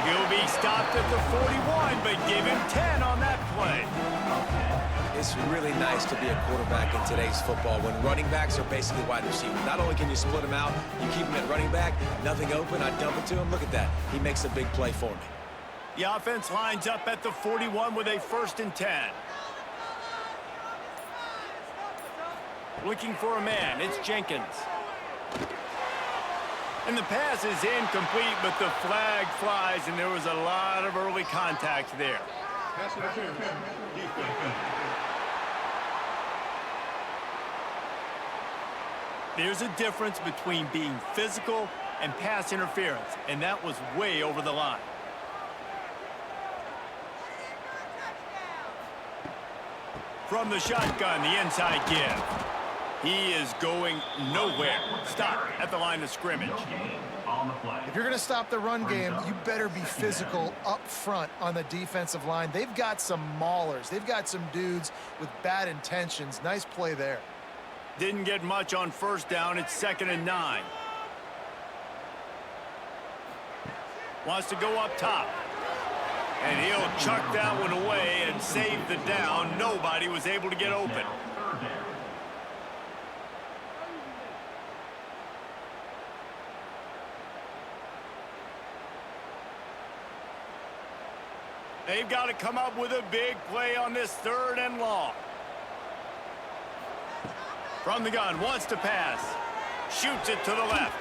He'll be stopped at the 41, but give him 10 on that play. It's really nice to be a quarterback in today's football when running backs are basically wide receivers. Not only can you split them out, you keep them at running back, nothing open, I dump it to him. Look at that. He makes a big play for me. The offense lines up at the 41 with a 1st and 10. Looking for a man. It's Jenkins. And the pass is incomplete, but the flag flies, and there was a lot of early contact there. There's a difference between being physical and pass interference, and that was way over the line. From the shotgun, the inside give. He is going nowhere. Stop at the line of scrimmage. On the play. If you're going to stop the run game, you better be physical up front on the defensive line. They've got some maulers. They've got some dudes with bad intentions. Nice play there. Didn't get much on first down. It's 2nd and 9. Wants to go up top. And he'll chuck that one away and save the down. Nobody was able to get open. They've got to come up with a big play on this 3rd and long. From the gun, wants to pass. Shoots it to the left.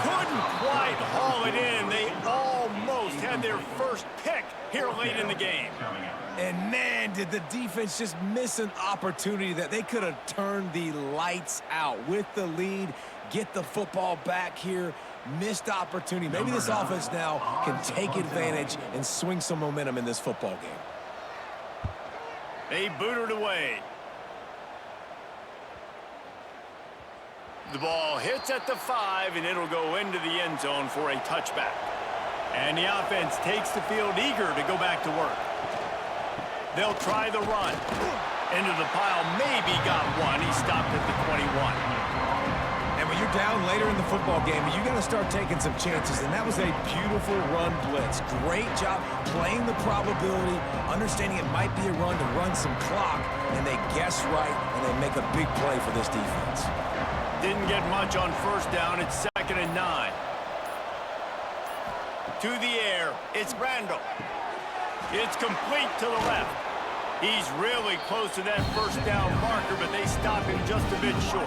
Couldn't quite haul it in. They almost had their first pick here late in the game. And man, did the defense just miss an opportunity that they could have turned the lights out with the lead, get the football back here. Missed opportunity. Maybe this offense now can take advantage and swing some momentum in this football game. They boot it away. The ball hits at the 5, and it'll go into the end zone for a touchback. And the offense takes the field eager to go back to work. They'll try the run. Into the pile, maybe got one. He stopped at the 21. And when you're down later in the football game, you got to start taking some chances, and that was a beautiful run blitz. Great job playing the probability, understanding it might be a run to run some clock, and they guess right, and they make a big play for this defense. Didn't get much on first down. It's 2nd and 9. To the air. It's Randall. It's complete to the left. He's really close to that first down marker, but they stop him just a bit short.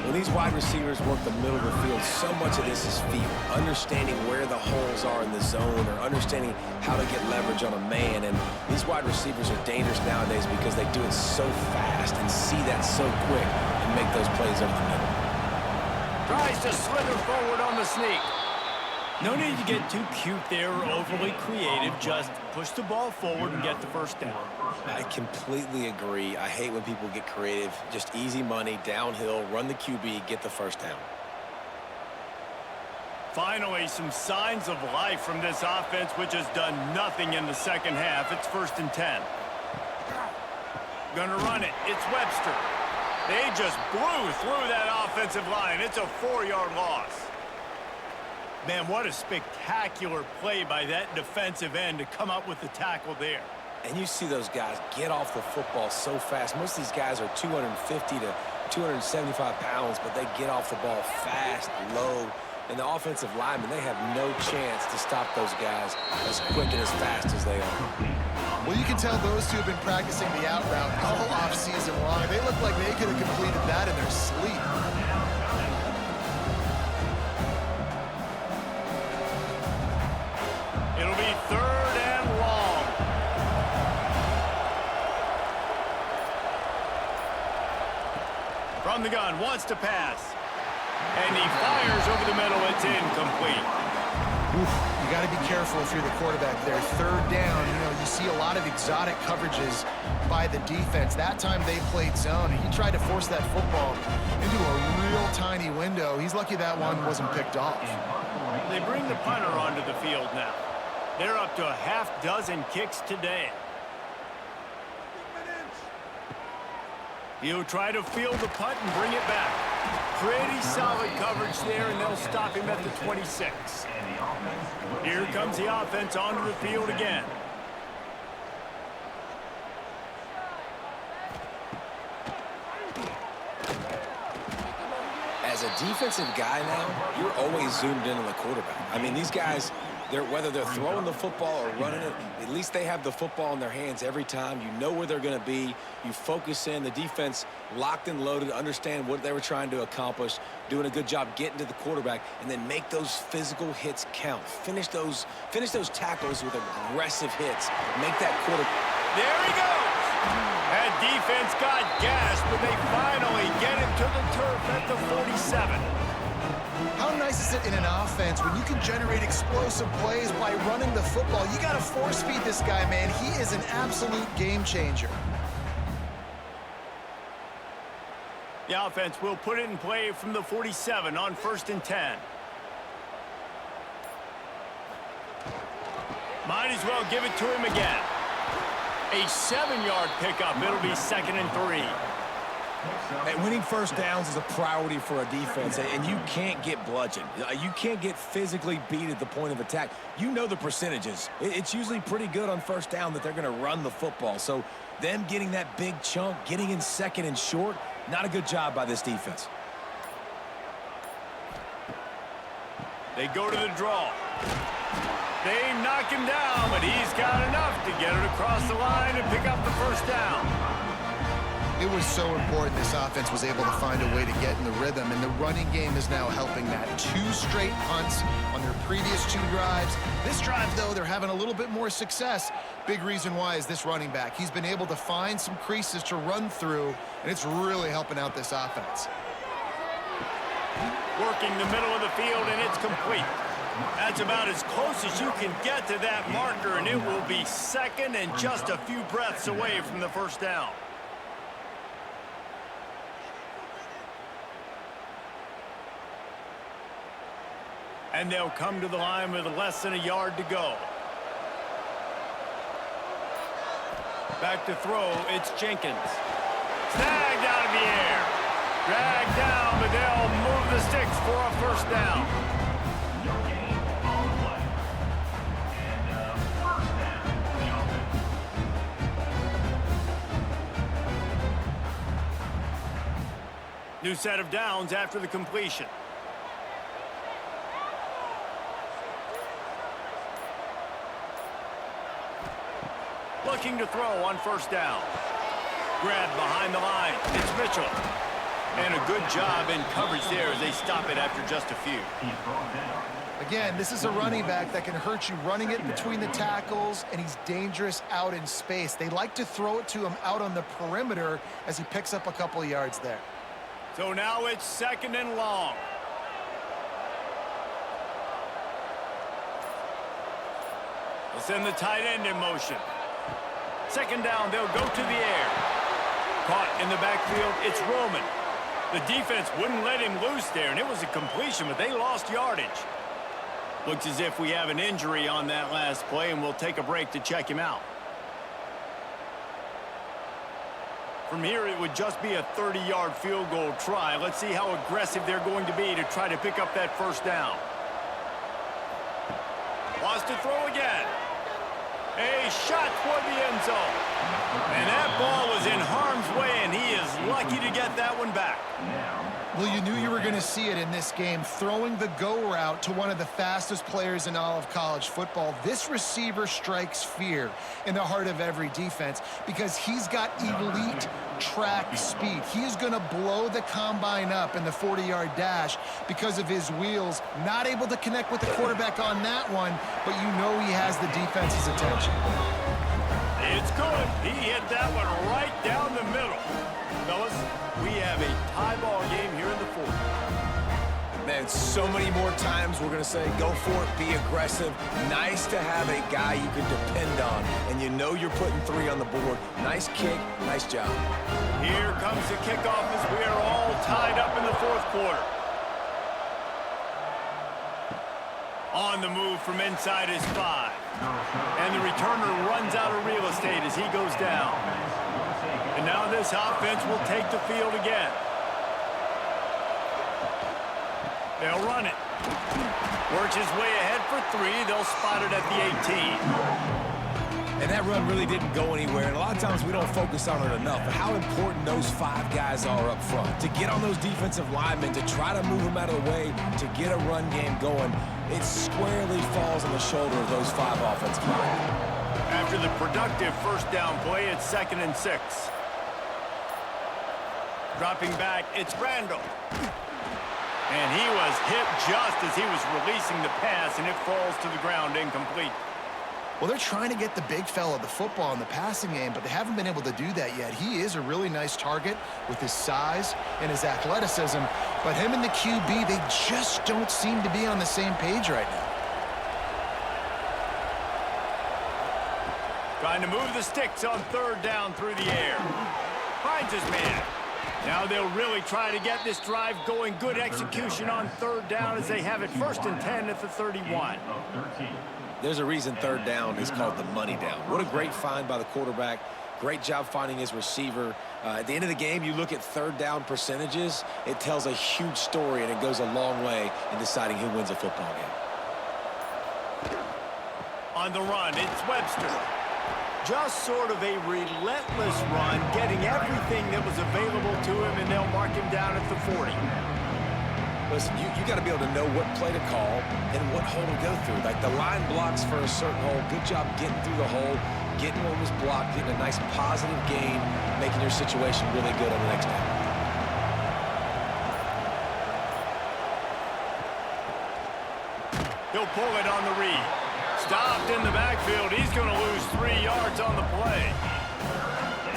When these wide receivers work the middle of the field, so much of this is feel, understanding where the holes are in the zone or understanding how to get leverage on a man. And these wide receivers are dangerous nowadays because they do it so fast and see that so quick and make those plays over the middle. Tries to slither forward on the sneak. No need to get too cute there or overly creative. Just push the ball forward and get the first down. I completely agree. I hate when people get creative. Just easy money, downhill, run the QB, get the first down. Finally, some signs of life from this offense, which has done nothing in the second half. It's 1st and 10. Gonna run it. It's Webster. They just blew through that offensive line. It's a 4-yard loss. Man, what a spectacular play by that defensive end to come up with the tackle there. And you see those guys get off the football so fast. Most of these guys are 250 to 275 pounds, but they get off the ball fast, low. And the offensive linemen, they have no chance to stop those guys as quick and as fast as they are. Well, you can tell those two have been practicing the out route all offseason long. They look like they could have completed that in their sleep. It'll be 3rd and long. From the gun, wants to pass. And he fires over the middle. It's incomplete. You got to be careful if you're the quarterback there. 3rd down, you see a lot of exotic coverages by the defense. That time they played zone, and he tried to force that football into a real tiny window. He's lucky that one wasn't picked off. They bring the punter onto the field now. They're up to a half-dozen kicks today. He'll try to field the punt and bring it back. Pretty solid coverage there, and they'll stop him at the 26. Here comes the offense onto the field again. As a defensive guy now, you're always zoomed in on the quarterback. I mean, these guys, whether they're throwing the football or running it, at least they have the football in their hands every time. You know where they're going to be. You focus in. The defense locked and loaded, understand what they were trying to accomplish, doing a good job getting to the quarterback, and then make those physical hits count. Finish those tackles with aggressive hits. Make that quarter. There he goes. That defense got gassed, but they finally get him to the turf at the 47. How nice is it in an offense when you can generate explosive plays by running the football? You got to force feed this guy, man. He is an absolute game changer. The offense will put it in play from the 47 on 1st and 10. Might as well give it to him again. A 7-yard pickup. It'll be 2nd and 3. And winning first downs is a priority for a defense, and you can't get bludgeoned. You can't get physically beat at the point of attack. You know the percentages. It's usually pretty good on first down that they're going to run the football. So them getting that big chunk, getting in 2nd and short, not a good job by this defense. They go to the draw. They knock him down, but he's got enough to get it across the line and pick up the first down. It was so important this offense was able to find a way to get in the rhythm, and the running game is now helping that. 2 straight punts on their previous 2 drives. This drive, though, they're having a little bit more success. Big reason why is this running back. He's been able to find some creases to run through, and it's really helping out this offense. Working the middle of the field, and it's complete. That's about as close as you can get to that marker, and it will be 2nd and just a few breaths away from the first down. And they'll come to the line with less than a yard to go. Back to throw, it's Jenkins. Snagged out of the air. Dragged down, but they'll move the sticks for a first down. No gain on the play. And first down for the offense. New set of downs after the completion. Looking to throw on first down. Grab behind the line. It's Mitchell. And a good job in coverage there as they stop it after just a few. He's brought down. Again, this is a running back that can hurt you running it between the tackles, and he's dangerous out in space. They like to throw it to him out on the perimeter as he picks up a couple of yards there. So now it's 2nd and long. They'll send the tight end in motion. 2nd down, they'll go to the air. Caught in the backfield, it's Roman. The defense wouldn't let him loose there, and it was a completion, but they lost yardage. Looks as if we have an injury on that last play, and we'll take a break to check him out. From here, it would just be a 30-yard field goal try. Let's see how aggressive they're going to be to try to pick up that first down. Wants to throw again. A shot toward the end zone. And that ball was in harm's way, and he is lucky to get that one back. Well, you knew you were going to see it in this game, throwing the go route to one of the fastest players in all of college football. This receiver strikes fear in the heart of every defense because he's got elite track speed. He is going to blow the combine up in the 40-yard dash because of his wheels. Not able to connect with the quarterback on that one, but you know he has the defense's attention. It's good. He hit that one right down the middle. Fellas, we have a tie ball game here in the 4th. Man, so many more times we're going to say, go for it, be aggressive. Nice to have a guy you can depend on, and you know you're putting 3 on the board. Nice kick, nice job. Here comes the kickoff as we are all tied up in the 4th quarter. On the move from inside his 5. And the returner runs out of real estate as he goes down. And now this offense will take the field again. They'll run it. Works his way ahead for 3. They'll spot it at the 18. And that run really didn't go anywhere. And a lot of times we don't focus on it enough. But how important those 5 guys are up front. To get on those defensive linemen, to try to move them out of the way, to get a run game going. It squarely falls on the shoulder of those 5 offensive linemen. After the productive first down play, it's 2nd and 6. Dropping back, it's Randall. And he was hit just as he was releasing the pass, and it falls to the ground incomplete. Well, they're trying to get the big fella the football in the passing game, but they haven't been able to do that yet. He is a really nice target with his size and his athleticism, but him and the QB, they just don't seem to be on the same page right now. Trying to move the sticks on 3rd down through the air. Finds his man. Now they'll really try to get this drive going. Good execution on third down as they have it 1st and 10 at the 31. There's a reason third down is called the money down. What a great find by the quarterback. Great job finding his receiver. At the end of the game, you look at third down percentages. It tells a huge story, and it goes a long way in deciding who wins a football game. On the run, it's Webster. Just sort of a relentless run, getting everything that was available to him, and they'll mark him down at the 40. Listen, you got to be able to know what play to call and what hole to go through. Like the line blocks for a certain hole. Good job getting through the hole, getting what was blocked, getting a nice positive gain, making your situation really good on the next down. He'll pull it on the read. Stopped in the backfield. He's going to lose 3 yards on the play.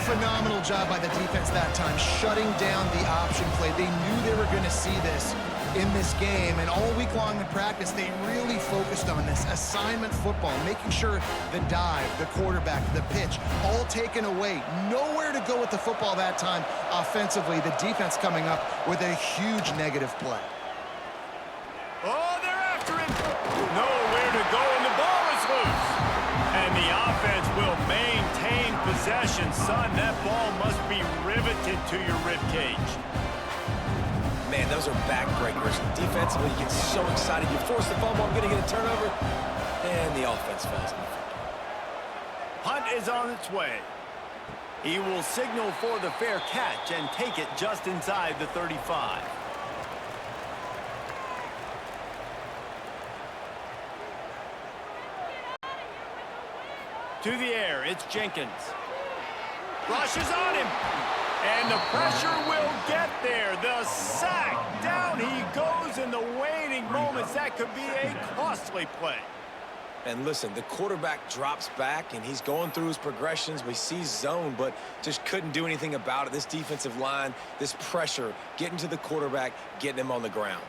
Phenomenal job by the defense that time, shutting down the option play. They knew they were going to see this in this game, and all week long in practice, they really focused on this assignment football, making sure the dive, the quarterback, the pitch, all taken away. Nowhere to go with the football that time offensively. The defense coming up with a huge negative play. Oh, they're after it. Nowhere to go, and the ball is loose. And the offense will maintain possession. Son, that ball must be riveted to your ribcage. Man, those are backbreakers. Defensively, you get so excited. You force the fumble, I'm going to get a turnover, and the offense falls. Hunt is on its way. He will signal for the fair catch and take it just inside the 35. To the air, it's Jenkins. Rushes on him. And the pressure will get there. The sack. Down he goes in the waiting moments. That could be a costly play. And listen, the quarterback drops back, and he's going through his progressions. We see zone, but just couldn't do anything about it. This defensive line, this pressure, getting to the quarterback, getting him on the ground.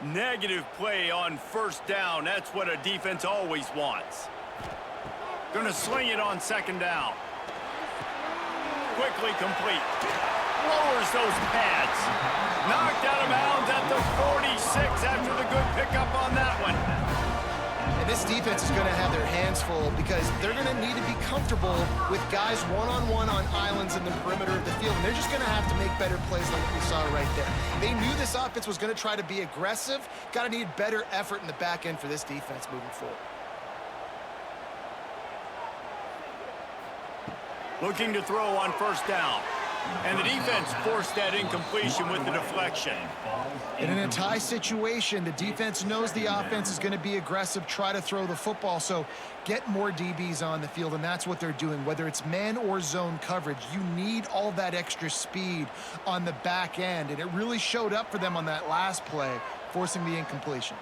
Negative play on 1st down. That's what a defense always wants. Gonna sling it on 2nd down. Quickly complete. Lowers those pads. Knocked out of bounds at the 46 after the good pickup on that one. And this defense is going to have their hands full because they're going to need to be comfortable with guys one-on-one on islands in the perimeter of the field. And they're just going to have to make better plays like we saw right there. They knew this offense was going to try to be aggressive. Got to need better effort in the back end for this defense moving forward. Looking to throw on 1st down. And the defense forced that incompletion with the deflection. And in a tie situation, the defense knows the offense is going to be aggressive, try to throw the football, so get more DBs on the field, and that's what they're doing. Whether it's man or zone coverage, you need all that extra speed on the back end, and it really showed up for them on that last play, forcing the incompletion.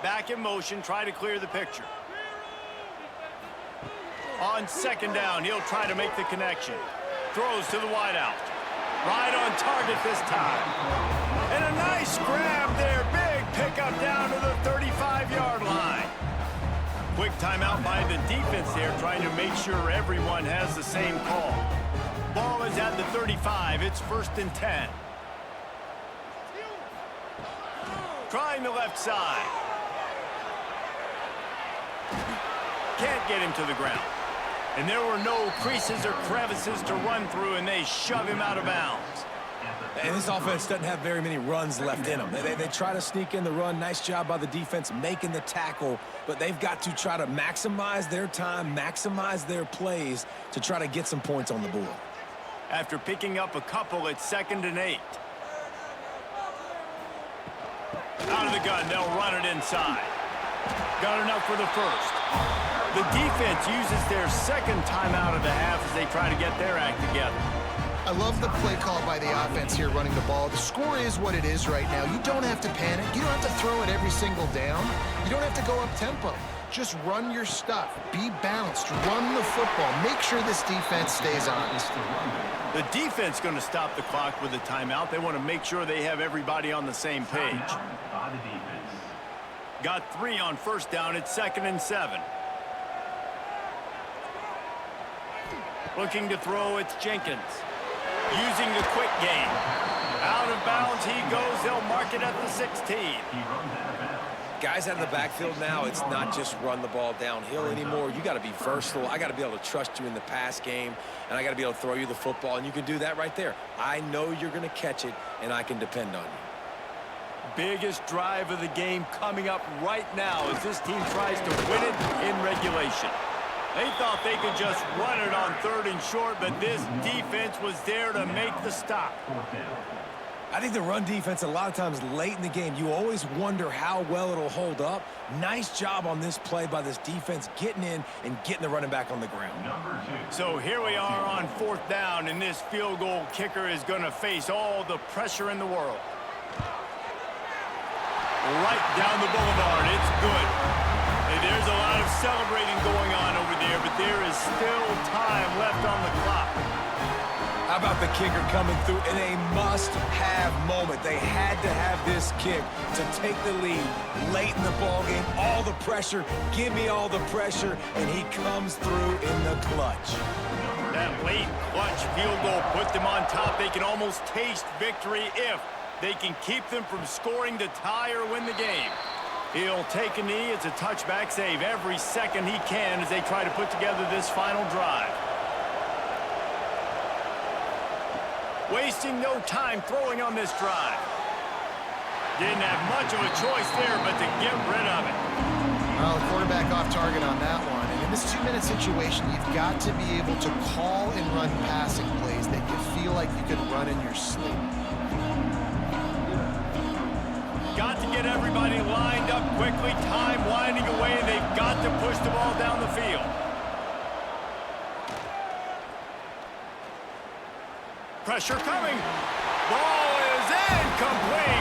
Back in motion, try to clear the picture. On 2nd down, he'll try to make the connection. Throws to the wideout. Right on target this time. And a nice grab there. Big pickup down to the 35-yard line. Quick timeout by the defense there, trying to make sure everyone has the same call. Ball is at the 35. It's 1st and 10. Trying the left side. Can't get him to the ground. And there were no creases or crevices to run through, and they shove him out of bounds. And this offense doesn't have very many runs left in them. They try to sneak in the run. Nice job by the defense making the tackle, but they've got to try to maximize their time, maximize their plays to try to get some points on the board. After picking up a couple, it's 2nd and 8. Out of the gun, they'll run it inside. Got enough for the 1st. The defense uses their 2nd timeout of the half as they try to get their act together. I love the play call by the offense here running the ball. The score is what it is right now. You don't have to panic. You don't have to throw it every single down. You don't have to go up tempo. Just run your stuff. Be balanced. Run the football. Make sure this defense stays honest. The defense going to stop the clock with a timeout. They want to make sure they have everybody on the same page. By the defense. Got 3 on first down at 2nd and 7. Looking to throw, it's Jenkins. Using the quick game. Out of bounds he goes. They'll mark it at the 16. Guys out of the backfield now, it's not just run the ball downhill anymore. You got to be versatile. I got to be able to trust you in the pass game, and I got to be able to throw you the football, and you can do that right there. I know you're going to catch it, and I can depend on you. Biggest drive of the game coming up right now as this team tries to win it in regulation. They thought they could just run it on 3rd and short, but this defense was there to make the stop. I think the run defense, a lot of times late in the game, you always wonder how well it'll hold up. Nice job on this play by this defense getting in and getting the running back on the ground. So here we are on 4th down, and this field goal kicker is going to face all the pressure in the world. Right down the boulevard. It's good. And there's a lot of celebrating going on over there, but there is still time left on the clock. How about the kicker coming through in a must-have moment? They had to have this kick to take the lead late in the ballgame. All the pressure, give me all the pressure, and he comes through in the clutch. That late clutch field goal put them on top. They can almost taste victory if they can keep them from scoring to tie or win the game. He'll take a knee. It's a touchback save every second he can as they try to put together this final drive. Wasting no time throwing on this drive. Didn't have much of a choice there, but to get rid of it. Well, the quarterback off target on that one. And in this 2-minute situation, you've got to be able to call and run passing plays that you feel like you can run in your sleep. Got to get everybody lined up quickly. Time winding away, and they've got to push the ball down the field. Pressure coming. Ball is incomplete.